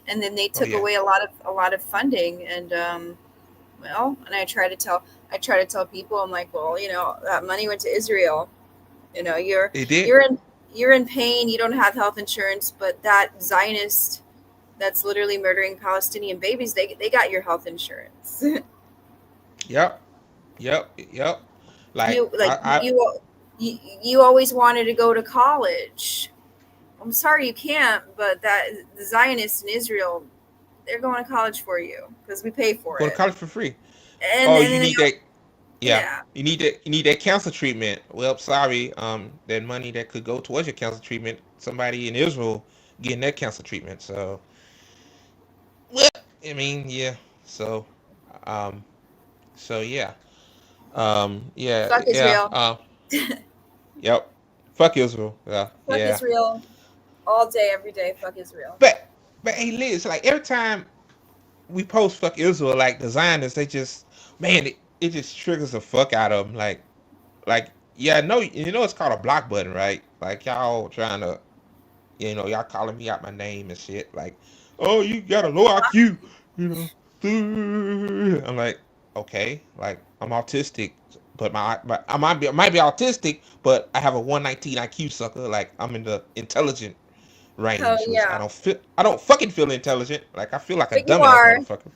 and then they Oh took yeah. away a lot of funding. And and I try to tell people, I'm like, well, that money went to Israel. You're It did. you're in you're in pain, you don't have health insurance, but that Zionist that's literally murdering Palestinian babies, they got your health insurance. Yep, yep. Like you like I you always wanted to go to college. I'm sorry you can't, but that the Zionists in Israel, they're going to college for you because we pay for go to it. college for free. And Oh, and you then they need that. Yeah, yeah. you need that cancer treatment. Well, sorry, that money that could go towards your cancer treatment, somebody in Israel getting that cancer treatment. So, well, I mean, yeah. So, um, yeah, yeah, Fuck yeah. Israel. Yep. Fuck Israel. Yeah, Fuck yeah. Israel all day, every day. Fuck Israel. But hey, Liz, like every time we post "fuck Israel," like the Zionists, they just man, it just triggers the fuck out of them. Like yeah, no, it's called a block button, right? Like y'all trying to, y'all calling me out my name and shit. Like, oh, you got a low IQ, you know. I'm like, okay, like I'm autistic, but I might be autistic, but I have a 119 IQ, sucker. Like I'm in the intelligent Oh range, which yeah, I don't fucking feel intelligent. Like I feel like a but you dumbass are. motherfucker.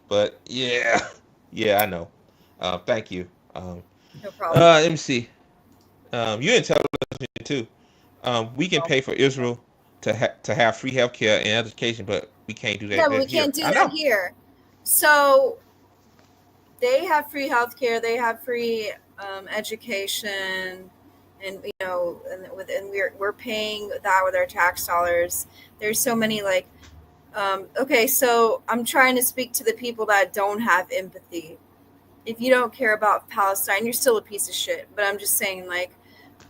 But yeah, yeah, I know. Thank you. No problem. Let me see. You're intelligent too. We can Well, pay for Israel to have free healthcare and education, but we can't do yeah, that but we here. can't do I that know. here. So they have free healthcare, they have free education, and we're paying that with our tax dollars. There's so many okay, so I'm trying to speak to the people that don't have empathy. If you don't care about Palestine, you're still a piece of shit. But I'm just saying, like,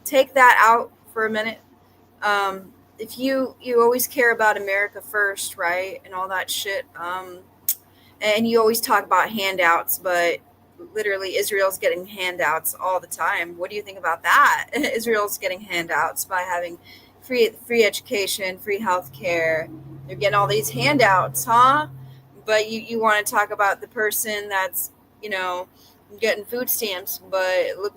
take that out for a minute. If you always care about America first, right, and all that shit, and you always talk about handouts, but literally Israel's getting handouts all the time. What do you think about that? Israel's getting handouts by having free education, free healthcare. They're getting all these handouts, huh? But you want to talk about the person that's you know getting food stamps, but look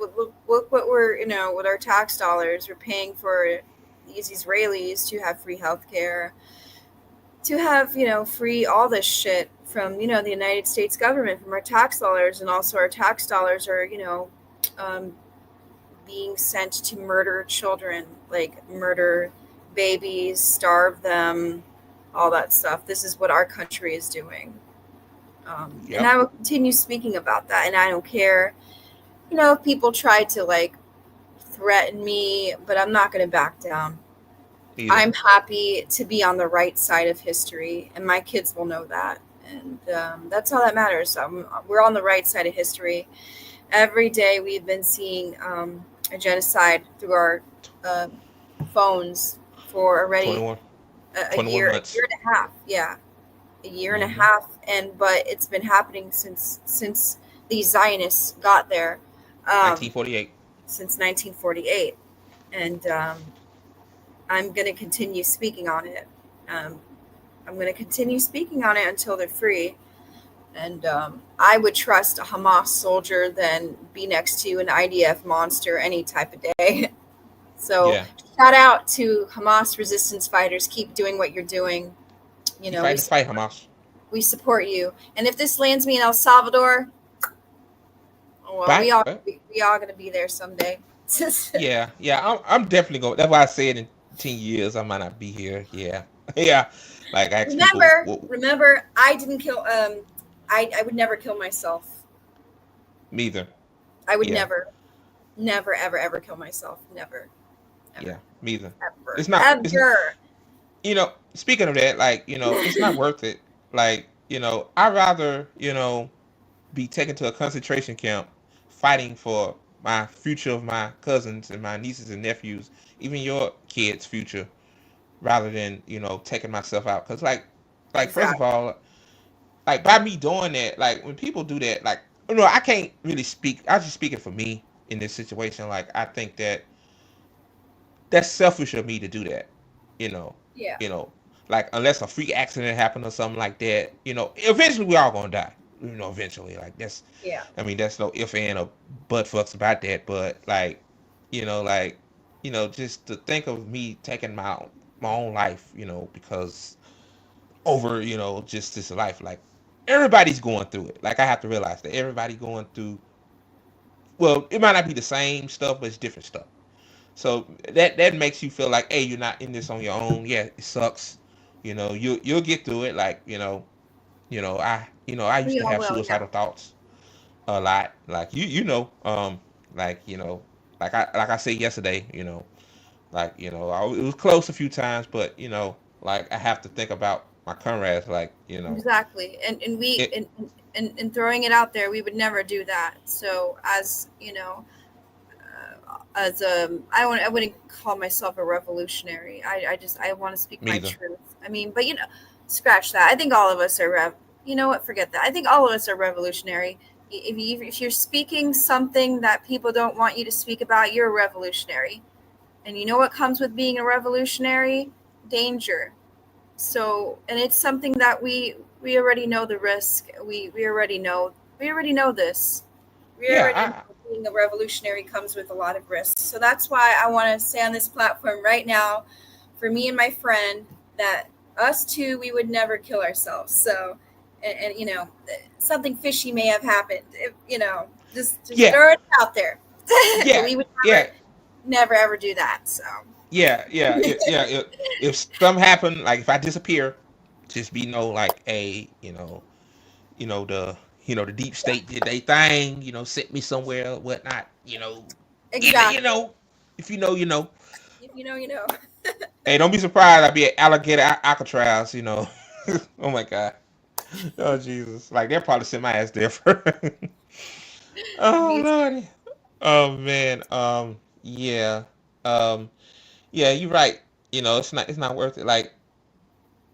what we're with our tax dollars we're paying for these Israelis to have free healthcare, to have free all this shit from the United States government, from our tax dollars. And also our tax dollars are um, being sent to murder children, like murder babies, starve them, all that stuff. This is what our country is doing. And Yep. I will continue speaking about that, and I don't care if people try to like threaten me, but I'm not going to back down. Either. I'm happy to be on the right side of history, and my kids will know that. And that's all that matters. We're on the right side of history. Every day we've been seeing a genocide through our uh, phones for already 21, a 21 year, months. and a half. Yeah, a year and a Mm-hmm. half. But it's been happening since these Zionists got there, um, 1948. since 1948. And I'm going to continue speaking on it. Um, I'm going to continue speaking on it until they're free. And I would trust a Hamas soldier than be next to an IDF monster any type of day. So Yeah. shout out to Hamas resistance fighters. Keep doing what you're doing. You You know, fighting the fight, Hamas. we support you. And if this lands me in El Salvador, well, Bye. we all gonna be there someday. Yeah, yeah. I'm definitely going. That's why I said in 10 years I might not be here. Yeah, yeah. Like I ask people, Remember, I didn't kill. I would never kill myself. me either. I would Yeah, never, never, ever, ever kill myself. Never, yeah, ever, me either. ever, It's not. It's ever. speaking of that, like it's not worth it. Like I'd rather be taken to a concentration camp, fighting for my future of my cousins and my nieces and nephews, even your kids' future, rather than taking myself out. Cause like first of Exactly. all, like by me doing that, like when people do that, like I can't really speak. I was just speaking for me in this situation. Like I think that's selfish of me to do that. You know, Yeah. you know, like unless a freak accident happened or something like that. Eventually we all gonna die. Eventually, like Yeah. I mean, that's no if and or but fucks about that. But like, just to think of me taking my own life, because over just this life, like everybody's going through it. Like I have to realize that everybody going through. Well, it might not be the same stuff, but it's different stuff. So that makes you feel like, hey, you're not in this on your own. Yeah, it sucks. You'll get through it. Like I used We to all have will. Yeah. suicidal thoughts a lot. Like like like I said yesterday, like it was close a few times, but like I have to think about my comrades. Like Exactly. And we it and throwing it out there, we would never do that. So as you know, as I wouldn't call myself a revolutionary. I just I want to speak me my either. truth. I mean, but scratch that. I think all of us are you know what, forget that. I think all of us are revolutionary. If you're speaking something that people don't want you to speak about, you're a revolutionary. And you know what comes with being a revolutionary? Danger. So, and it's something that we already know the risk. We already know this. We already know Yeah, being a revolutionary comes with a lot of risks. So that's why I want to say on this platform right now, for me and my friend, that us two, we would never kill ourselves. So, and something fishy may have happened. Just yeah, throw it out there. But yeah, we would yeah, never ever do that. So yeah. If something happen, like if I disappear, just be like, hey, the deep yeah, state did they thing, sent me somewhere, whatnot, exactly. if you know, you know. If you know, you know. Hey, don't be surprised. I'll be at alligator Alcatraz. Oh my god. Oh Jesus. Like they'll probably send my ass there for. Oh Me lordy. Oh man. Yeah. Um. Yeah. You're right. It's not worth it. Like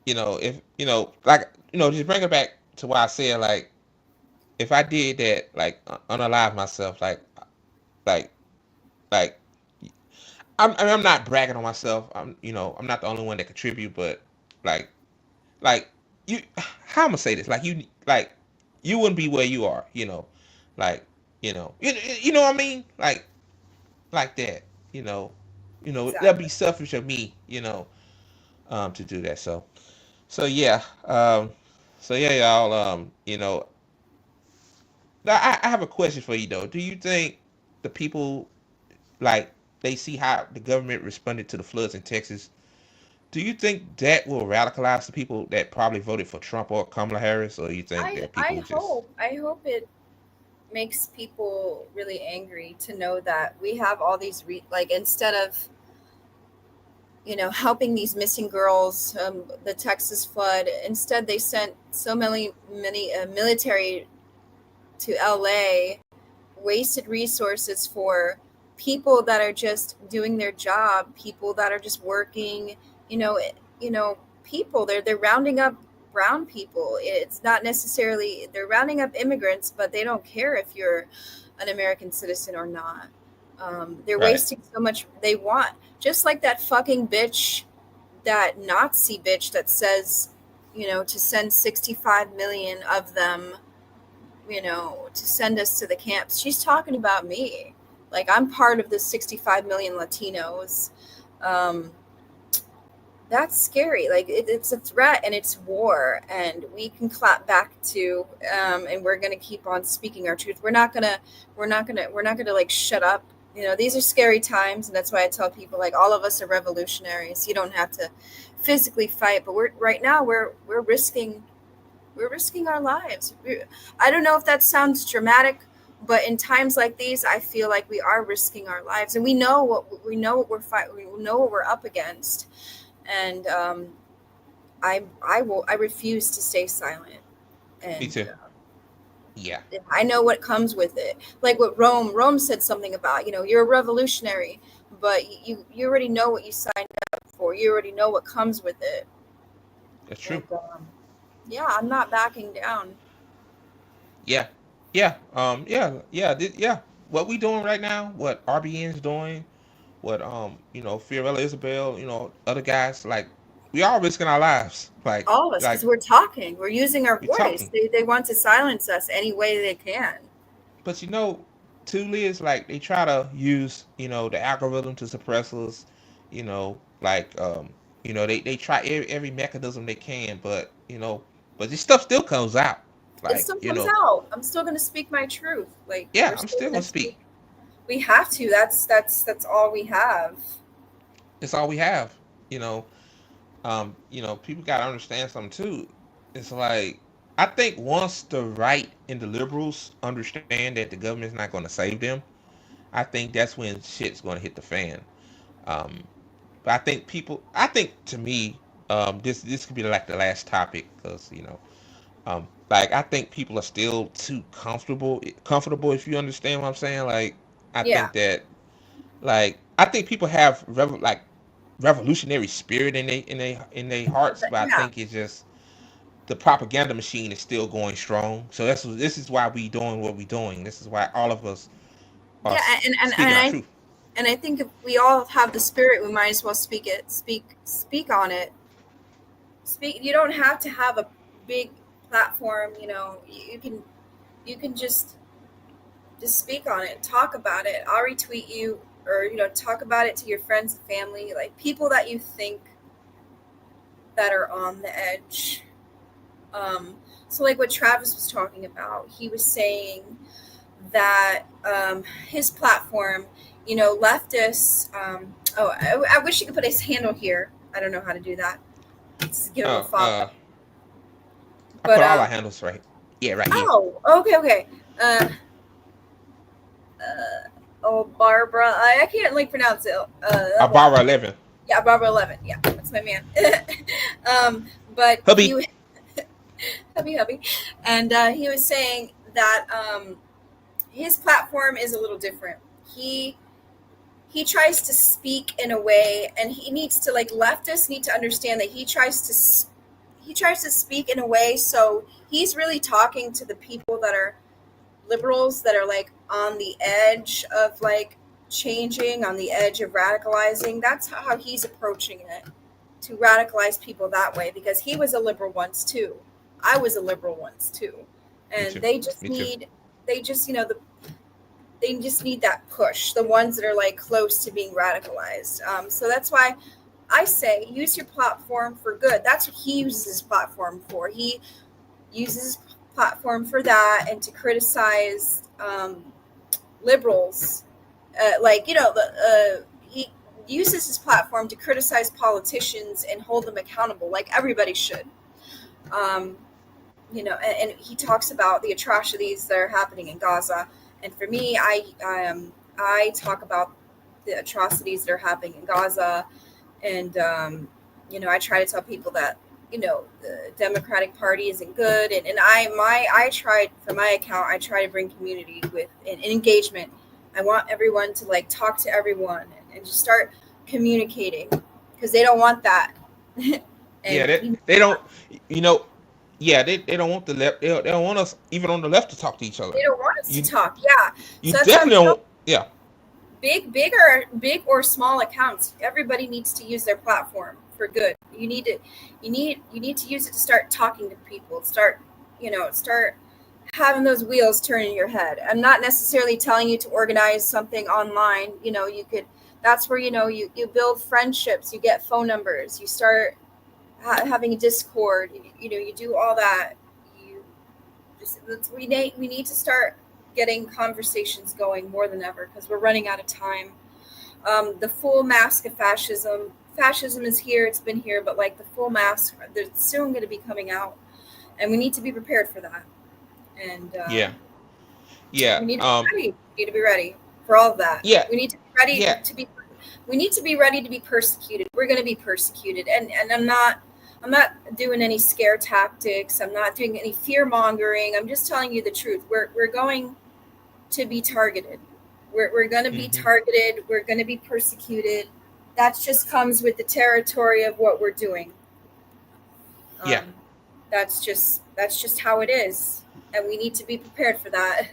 if like just bring it back to what I said. Like if I did that, like unalive myself, like like I'm not bragging on myself. I'm not the only one that contribute, but like like you how I'm gonna say this, like you wouldn't be where you are, like you know what I mean, like that, that'd be exactly. selfish of me, to do that. So yeah, so yeah, y'all, now I have a question for you though. Do you think the people, like, they see how the government responded to the floods in Texas? Do you think that will radicalize the people that probably voted for Trump or Kamala Harris, or you think that people just I hope it makes people really angry to know that we have all these like instead of helping these missing girls, the Texas flood, instead they sent so many military to LA, wasted resources for people that are just doing their job, people that are just working, people they're rounding up brown people. It's not necessarily they're rounding up immigrants, but they don't care if you're an American citizen or not. They're right, wasting so much. They want just like that fucking bitch, that Nazi bitch that says, to send 65 million of them to send us to the camps. She's talking about me. Like, I'm part of the 65 million Latinos. Um, that's scary. Like, it's a threat and it's war, and we can clap back to, and we're gonna keep on speaking our truth. We're not gonna like shut up. These are scary times, and that's why I tell people, like, all of us are revolutionaries. You don't have to physically fight, but we're risking our lives. I don't know if that sounds dramatic, but in times like these, I feel like we are risking our lives, and we know what we're fighting. We know what we're up against, and I refuse to stay silent. Me And too. Yeah. I know what comes with it. Like what Rome said something about, you're a revolutionary, but you already know what you signed up for. You already know what comes with it. That's true. And yeah, I'm not backing down. Yeah. Yeah. Yeah. What we doing right now? What RBN's doing? What Fiorella Isabel? Other guys, like, we all risking our lives. All of us, because Like we're talking, we're using our we voice. talking. They want to silence us any way they can. But too, Liz, like, they try to use, the algorithm to suppress us, like, they try every mechanism they can, but this stuff still comes out. It Like, still comes out. I'm still going to speak my truth. Like, yeah, we're I'm still still going gonna to speak. speak. We have to. That's all we have. It's all we have. You know, People gotta understand something too. It's like, I think once the right and the liberals understand that the government's not gonna save them, I think that's when shit's gonna hit the fan. Um, but I think, to me, this could be like the last topic, because like, I think people are still too comfortable, if you understand what I'm saying. Like, I Yeah. think that, like, I think people have revolutionary spirit in their hearts, but I Yeah. think it's just the propaganda machine is still going strong. So this is why we doing what we doing. This is why all of us are Yeah. speaking our truth. And I think if we all have the spirit, we might as well speak on it. Speak. You don't have to have a big platform. You can just speak on it, talk about it. I'll retweet you, or talk about it to your friends and family, like people that you think that are on the edge. Um, so like what Travis was talking about, he was saying that his platform, leftists. I wish you could put his handle here. I don't know how to do that. Just give him a Oh, follow. I But put all our handles right. Yeah, right here. oh, okay. Uh, Barbara. I can't like pronounce it. Abara 11. Yeah, Barbara 11. Yeah, that's my man. But Hubby. hubby, and he was saying that his platform is a little different. He tries to speak in a way, and he needs to, like, leftists need to understand that he tries to speak in a way, so he's really talking to the people that are liberals, that are like on the edge of like changing, on the edge of radicalizing. That's how he's approaching it, to radicalize people that way, because he was a liberal once too. I was a liberal once too. Me And too. they just Me too. need they just they just need that push, the ones that are like close to being radicalized. So that's why I say use your platform for good. That's what he uses his platform for. He uses his platform for that, and to criticize liberals. He uses his platform to criticize politicians and hold them accountable, like everybody should. Um, and he talks about the atrocities that are happening in Gaza. And for me, I talk about the atrocities that are happening in Gaza, and I try to tell people that the Democratic Party isn't good, and I tried, for my account, I try to bring community with an engagement. I want everyone to like talk to everyone, and just start communicating, because they don't want that. Yeah, And they don't. You know. Yeah, they don't want the left. They don't want us even on the left to talk to each other. they don't want us to You talk. Yeah, you so that's what I'm definitely telling. don't. Yeah. Big or small accounts, everybody needs to use their platform for good. You need to use it to start talking to people, start having those wheels turn in your head. I'm not necessarily telling you to organize something online. You could. That's where you build friendships. You get phone numbers. You start having a Discord. You do all that. You we need to start getting conversations going more than ever because we're running out of time. The full mask of fascism is here. It's been here, but like the full mask, they're soon going to be coming out, and we need to be prepared for that. And Yeah. Yeah. we need to be ready. We need to be ready for all of that. Yeah. We need to be ready Yeah. to be. We need to be ready to be persecuted. We're going to be persecuted, and I'm not doing any scare tactics. I'm not doing any fear mongering. I'm just telling you the truth. We're going to be targeted. We're going to be Hmm. targeted. We're going to be persecuted. That just comes with the territory of what we're doing. Yeah. Um, that's just how it is, and we need to be prepared for that.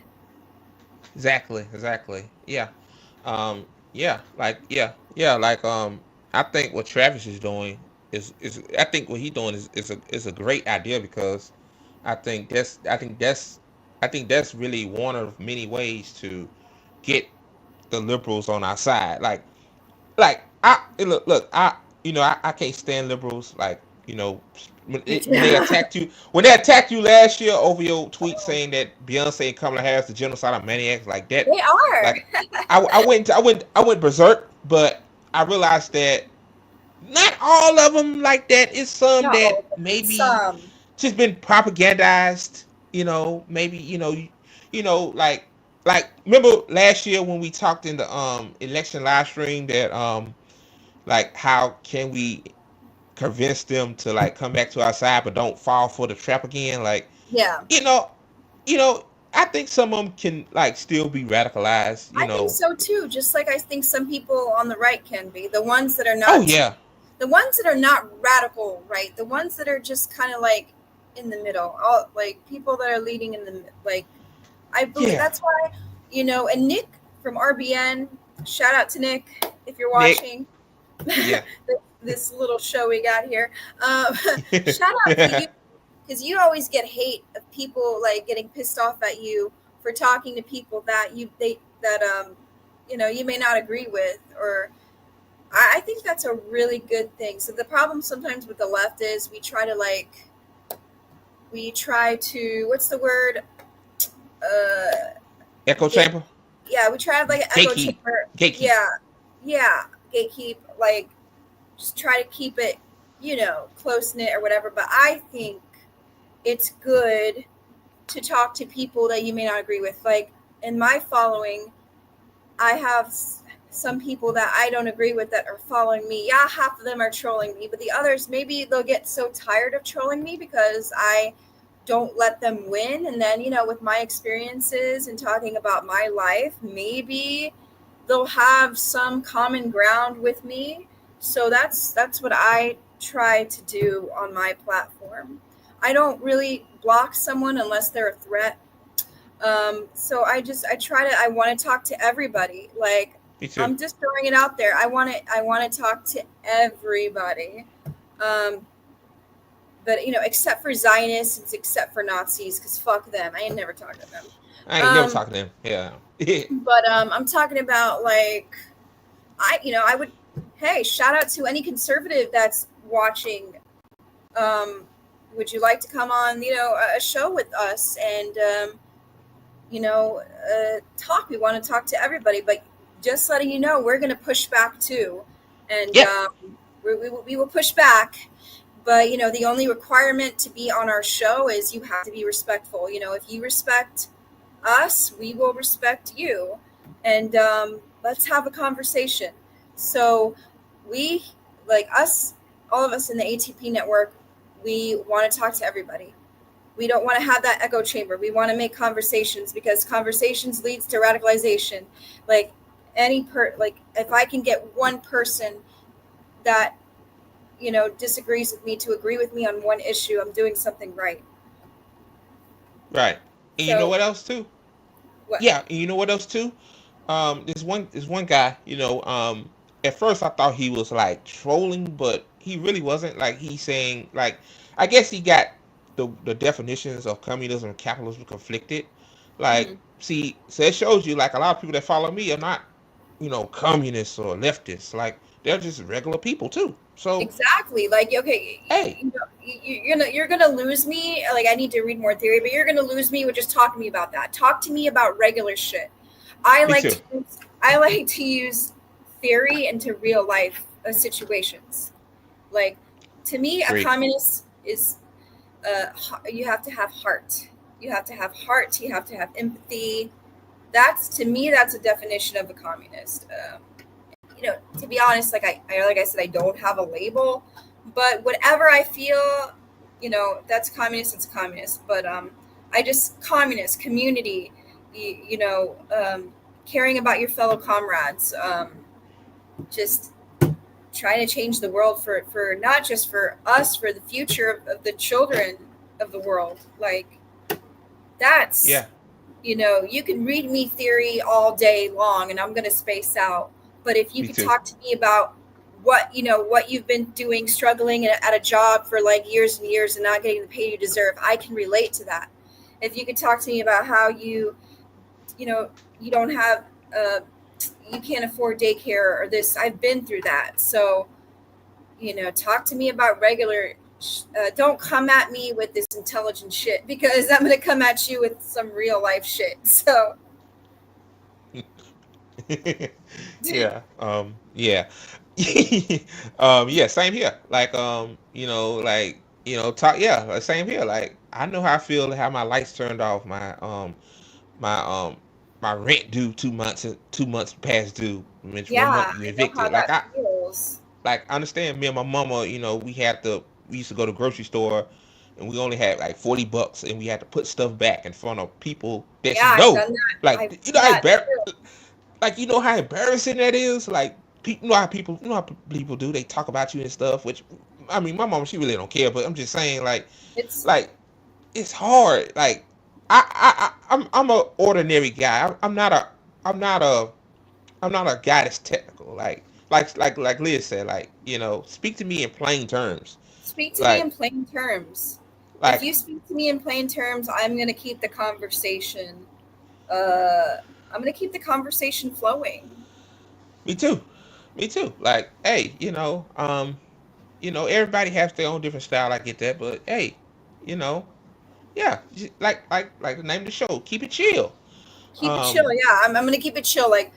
Exactly. Exactly. Yeah. Yeah. Like. Yeah. Yeah. Like. I think what Travis is doing is I think what he's doing is a great idea because I think that's I think that's I think that's really one of many ways to get the liberals on our side. Like look I can't stand liberals. Like when they attacked you last year over your tweet saying that Beyonce and Kamala Harris the genocidal maniacs like that. They are. Like I went berserk, but I realized that not all of them like that. It's some Not all that of them. maybe Some. just been propagandized. Maybe like remember last year when we talked in the election live stream that like how can we convince them to like come back to our side but don't fall for the trap again? Like Yeah. you know you know I think some of them can like still be radicalized. I think so too. Just like I think some people on the right can be the ones that are Oh not yeah, the ones that are not radical right, the ones that are just kind of like in the middle, all like people that are leading in the like. I believe yeah, that's why And Nick from RBN, shout out to Nick if you're Nick, watching yeah. this little show we got here. Shout out to you because you always get hate of people like getting pissed off at you for talking to people that you may not agree with, or I think that's a really good thing. So the problem sometimes with the left is we try to what's the word, uh Echo get chamber, yeah, we try to like an echo gatekeep, chamber. gatekeep. Yeah, gatekeep, like just try to keep it close knit or whatever. But I think it's good to talk to people that you may not agree with. Like in my following, I have some people that I don't agree with that are following me. Yeah, half of them are trolling me, but the others, maybe they'll get so tired of trolling me because I don't let them win. And then, with my experiences and talking about my life, maybe they'll have some common ground with me. So that's what I try to do on my platform. I don't really block someone unless they're a threat. So I want to talk to everybody. Like Me too. I'm just throwing it out there. I want to talk to everybody. Um, but except for Zionists, except for Nazis, because fuck them. I ain't never talked to them. I ain't never Um, talking to him. Yeah. but I'm talking about like I would. Hey, shout out to any conservative that's watching. Um, would you like to come on a show with us and talk? We want to talk to everybody, but just letting you know, we're going to push back too, and Yeah. we will push back. But the only requirement to be on our show is you have to be respectful. If you respect us, we will respect you, and let's have a conversation. So we, like us, all of us in the ATP network, we want to talk to everybody. We don't want to have that echo chamber. We want to make conversations because conversations leads to radicalization. Like like if I can get one person that disagrees with me to agree with me on one issue, I'm doing something right. Right. And you know So what else too? what? Yeah. And you know what else too? There's one guy. At first I thought he was like trolling, but he really wasn't. Like he's saying, like, I guess he got the definitions of communism and capitalism conflicted. Like, Mhm. see, so it shows you like a lot of people that follow me are not, communists or leftists. Like, they're just regular people too. So, Exactly. Like, okay, hey, you know, you're gonna lose me. Like, I need to read more theory, but you're gonna lose me with just talking to me about that. Talk to me about regular shit. I me like too. to use, I like to use theory into real life situations. Like, to me, a Great. communist is you have to have heart. You have to have heart. You have to have empathy. That's, to me, that's a definition of a communist. To be honest, like I said, I don't have a label, but whatever I feel, that's communist. It's communist. But I just communist community, caring about your fellow comrades, just trying to change the world for not just for us, for the future of the children of the world. Like, that's, Yeah, you can read me theory all day long and I'm going to space out. But if you me could too. talk to me about what you've been doing, struggling at a job for like years and years and not getting the pay you deserve, I can relate to that. If you could talk to me about how you know, you don't have, uh, you can't afford daycare or this, I've been through that. So, talk to me about regular. Don't come at me with this intelligent shit, because I'm gonna come at you with some real life shit. So Yeah. Yeah. Yeah, same here. Like, talk, yeah, same here. Like, I know how I feel to have my lights turned off, my my rent due 2 months, 2 months past due, which yeah, 1 month you I know how evicted. that feels. I understand, me and my mama, we used to go to the grocery store and we only had like $40 and we had to put stuff back in front of people that Yeah, you I've know. done that. Like, I've done that too. how embarrassing that is. Like, you know how people do. They talk about you and stuff. Which, I mean, my mom, she really don't care. But I'm just saying, It's like it's hard. Like, I'm a ordinary guy. I'm not a I'm not a guy that's technical. Like Liz said. Like, speak to me in plain terms. Speak to me in Like plain terms. If like you speak to me in plain terms, I'm gonna keep the conversation. Uh, I'm gonna keep the conversation flowing. me too, me too. Like, hey, everybody has their own different style. I get that, but hey, you know, yeah, like the name of the show, keep it chill. Keep it chill. Um, Yeah, I'm gonna keep it chill. Like,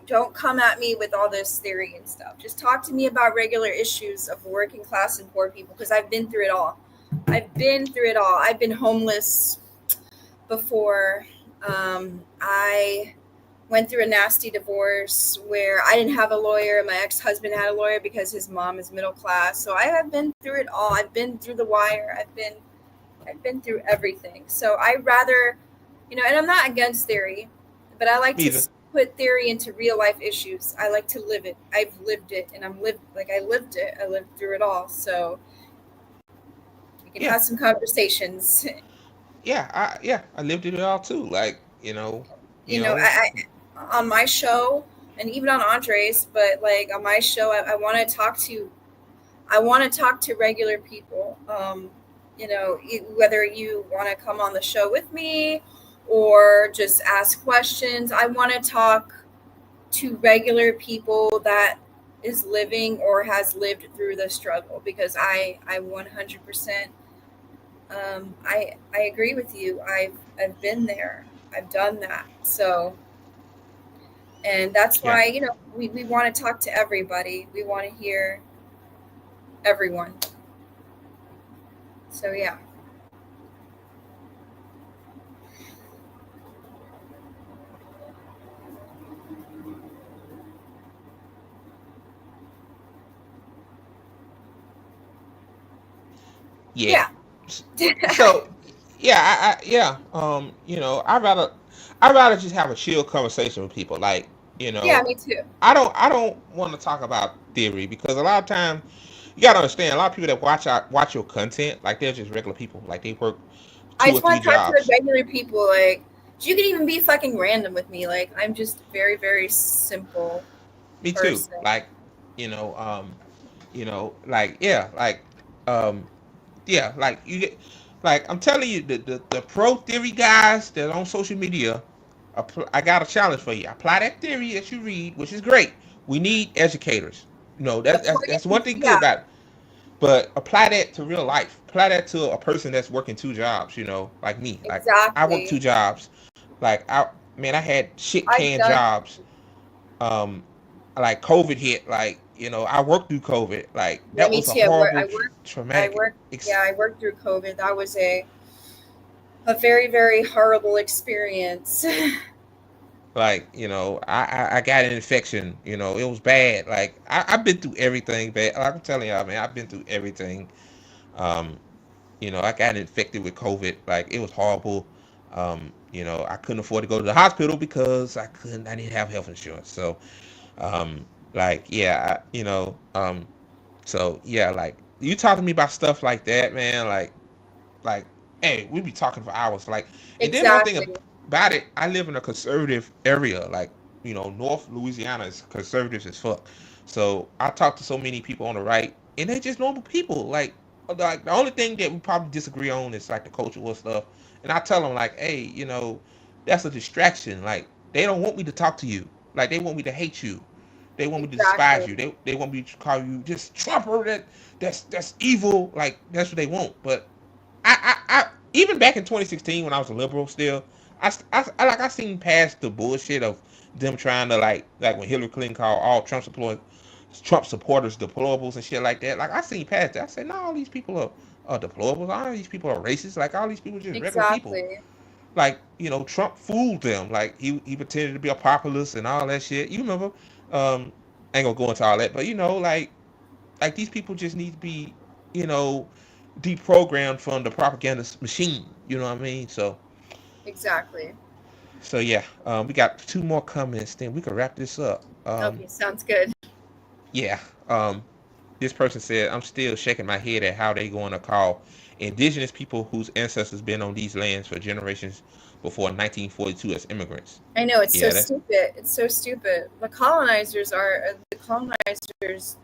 don't come at me with all this theory and stuff. Just talk to me about regular issues of working class and poor people, because I've been through it all. I've been through it all. I've been homeless before. I went through a nasty divorce where I didn't have a lawyer. My ex-husband had a lawyer because his mom is middle class. So I have been through it all. I've been through the wire. I've been through everything. So I rather, and I'm not against theory, but I like me to either. put theory into real life issues. I like to live it. I've lived it, and I lived it. I lived through it all. So we can Yeah, have some conversations. I lived it all too. Like, you you know, know, on my show, and even on Andre's, but like on my show, I want to talk to regular people. Whether you want to come on the show with me or just ask questions, I want to talk to regular people that is living or has lived through the struggle, because I 100%, I agree with you. I've been there. I've done that. So, and that's yeah, why, we want to talk to everybody. We want to hear everyone. So yeah. yeah. Yeah. So, yeah, yeah. I rather just have a chill conversation with people. Like, Yeah, me too. I don't want to talk about theory because a lot of time you gotta understand a lot of people that watch your content, like, they're just regular people. Like, they work I two or just three want to talk to jobs. regular people. Like, you can even be fucking random with me. Like, I'm just a very, very simple Me too. person. Like, like, yeah, um, Yeah, like you get, like I'm telling you, the pro theory guys that are on social media, I got a challenge for you. Apply that theory that you read, which is great. We need educators. No, The that's one point, thing good yeah, about it. But apply that to real life. Apply that to a person that's working two jobs. Like me. Like I work two exactly. jobs. Like man, I had shit I've can done. jobs. Um, like COVID hit. Like I worked through COVID. Like Yeah, that me was a too. I work. horrible, I work. I traumatic. work. Yeah, I worked through COVID. That was a very very horrible experience. Like I got an infection. It was bad. Like I've been through everything. Bad. Like I'm telling y'all, man, I've been through everything. Um, I got infected with COVID. Like it was horrible. I couldn't afford to go to the hospital because I didn't have health insurance. So, like, yeah, so yeah, like you talk to me about stuff like that, man. Like, hey, we be talking for hours. Like, and then one thing Exactly. about it, I live in a conservative area. Like, North Louisiana is conservative as fuck. So I talk to so many people on the right, and they're just normal people. Like the only thing that we probably disagree on is like the cultural stuff. And I tell them like, hey, that's a distraction. Like they don't want me to talk to you. Like they want me to hate you. They want me to despise you. Exactly. They want me to call you just Trumper. That's evil. Like that's what they want. But I even back in 2016 when I was a liberal still, I seen past the bullshit of them trying to like when Hillary Clinton called all Trump supporters deplorables and shit like that. Like I seen past that. I said, no, all these people are deplorables. All these people are racist. Like all these people are just regular people. Exactly. Like Trump fooled them. Like he pretended to be a populist and all that shit. You remember? Um, I ain't gonna go into all that, but like these people just need to be, you know, deprogrammed from the propaganda machine. You know what I mean? Exactly. So yeah, we got two more comments. Then we can wrap this up. Okay, sounds good. Yeah. Um, this person said, "I'm still shaking my head at how they going to call indigenous people whose ancestors been on these lands for generations before 1942 as immigrants." I know it's so Yeah, that's stupid. It's so stupid. The colonizers.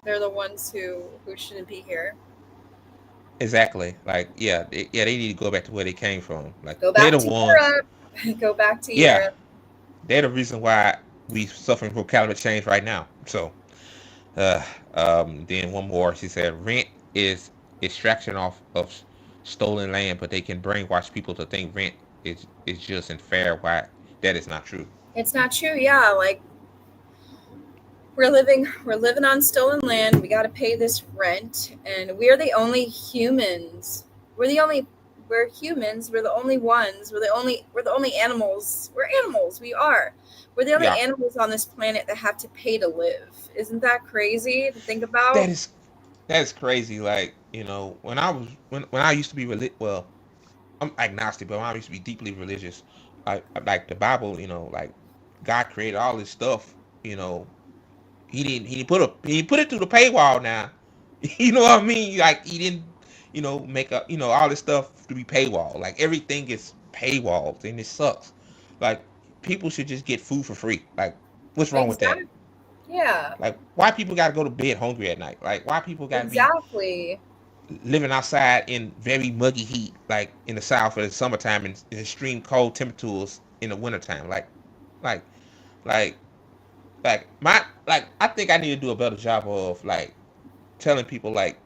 They're the ones who shouldn't be here. exactly like they need to go back to where they came from. Like Go they're back the to ones. Europe. Go back to Yeah, Europe. they're the reason why we suffering from climate change right now. So Uh, then one more. She said rent is extraction off of stolen land, but they can brainwash people to think rent is just and fair. Why that is not true. It's not true. Yeah, like we're living on stolen land. We got to pay this rent, and we're the only humans. We're the only we're humans. We're the only ones. We're the only animals. We're animals. We are. We're the only Yeah, animals on this planet that have to pay to live. Isn't that crazy to think about? that is that is crazy. Like when I used to be well, I'm agnostic, but when I used to be deeply religious, like the Bible, like God created all this stuff. You know, he put it through the paywall now. You know what I mean? Like he didn't, make up, all this stuff to be paywall. Like everything is paywalled and it sucks. Like people should just get food for free. Like what's wrong with that? Exactly. Yeah. Like why people got to go to bed hungry at night? Like why people got to be Exactly. living outside in very muggy heat, like in the south in the summertime and in extreme cold temperatures in the wintertime? Like, like, like I think I need to do a better job of like telling people like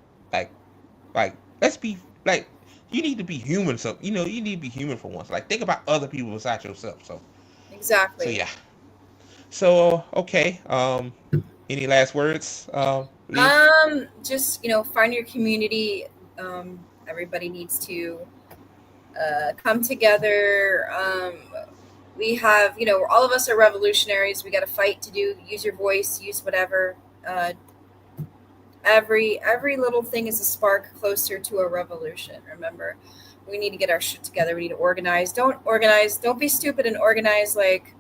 let's be like you need to be human. So you need to be human for once. Like think about other people besides yourself. So Exactly. yeah. So okay. Any last words, Lee? Just find your community. Everybody needs to come together. We have, all of us are revolutionaries. We got to fight to use your voice, use whatever. Uh, every little thing is a spark closer to a revolution. Remember, we need to get our shit together. We need to organize. Don't organize. Don't be stupid and organize like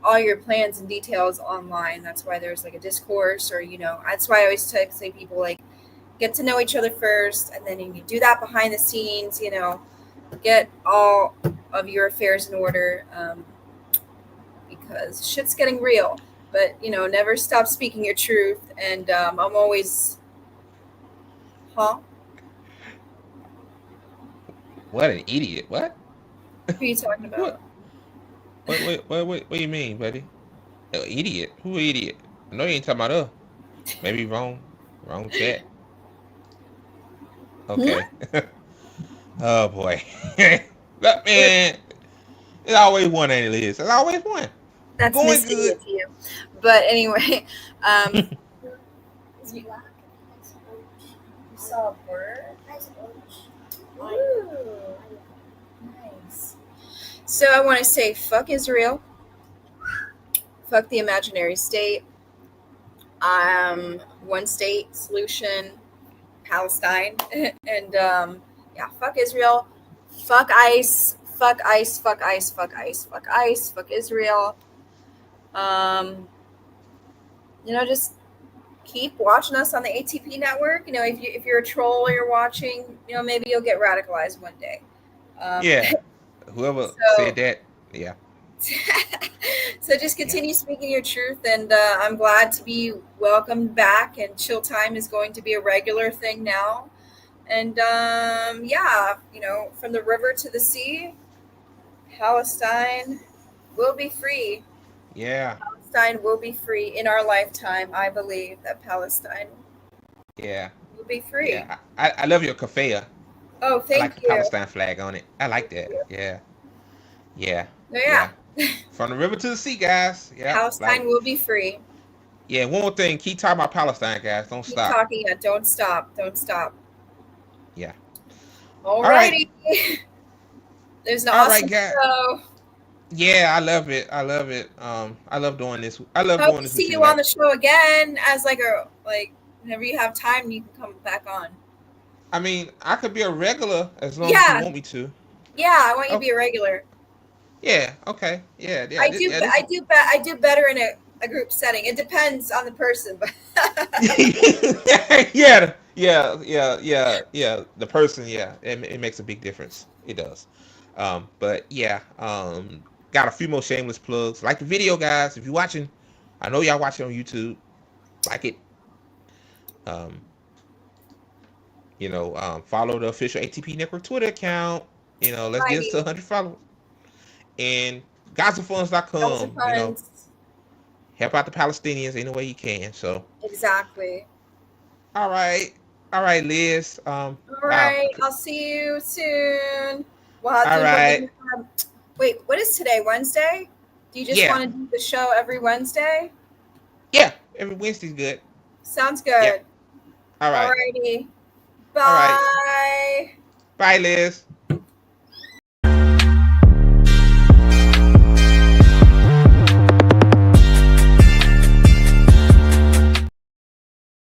all your plans and details online. That's why there's like a discourse, or that's why I always say people like get to know each other first, and then you do that behind the scenes. Get all of your affairs in order, because shit's getting real. But never stop speaking your truth. And I'm always, huh? What an idiot! What? Who are you talking What? about? What do you mean, buddy? Idiot? Who idiot? I know you ain't talking about us. Maybe wrong chat. Hmm? Okay. Oh boy. Look, man, it's always one, ain't it, Liz? It's always one. That's Going Miss good. Idiot to you. But anyway, um, It's you, black. It's orange. you saw a bird? It's orange. Ooh, nice. So I want to say fuck Israel, fuck the imaginary state, one state solution, Palestine, and yeah, fuck Israel, fuck ICE, fuck ICE, fuck ICE, fuck ICE, fuck ICE, fuck Israel. Um, just keep watching us on the ATP network. If you're a troll or you're watching, maybe you'll get radicalized one day. Um, Yeah. Whoever said so that, yeah. so just Yeah. continue speaking your truth, and I'm glad to be welcomed back. And chill time is going to be a regular thing now. And yeah, from the river to the sea, Palestine will be free. Yeah. Palestine will be free in our lifetime. I believe that Palestine Yeah. will be free. Yeah. I love your kafaya. Oh, I like thank the you. Palestine flag on it. I like Thank that. you. Yeah. Yeah. So Yeah. yeah, From the river to the sea, guys. Yep. Palestine Like, will be free. yeah, one more thing. Keep talking about Palestine, guys. Don't Keep stop. talking. Don't stop. Don't stop. Yeah. All right. Alrighty. There's an All right, awesome guys. show. Yeah, I love it. I love it. I love doing this. I love Hope doing to this with see you. you on Like, the show again as like whenever you have time you can come back on. I mean, I could be a regular as long as you Yeah, want me to. yeah, I want you to Oh, be a regular. yeah. Okay. Yeah. Yeah. I do Yeah. I do I do better in a group setting. It depends on the person, but Yeah. Yeah. The person. Yeah. It makes a big difference. It does. But yeah. Got a few more shameless plugs. Like the video, guys. If you're watching, I know y'all watching on YouTube. Like it. Um, follow the official ATP Network Twitter account. Let's get us to righty. 100 followers. And That was the gospelfunds.com, puns. help out the Palestinians any way you can. So, Exactly. all right. All right, Liz. All Wow. right, I'll see you soon. We'll have All to right. wait, what is today? Wednesday? Do you just Yeah. want to do the show every Wednesday? Yeah. Every Wednesday's good. Sounds Yeah. good. All right. Alrighty. All right. Bye. Bye, Liz.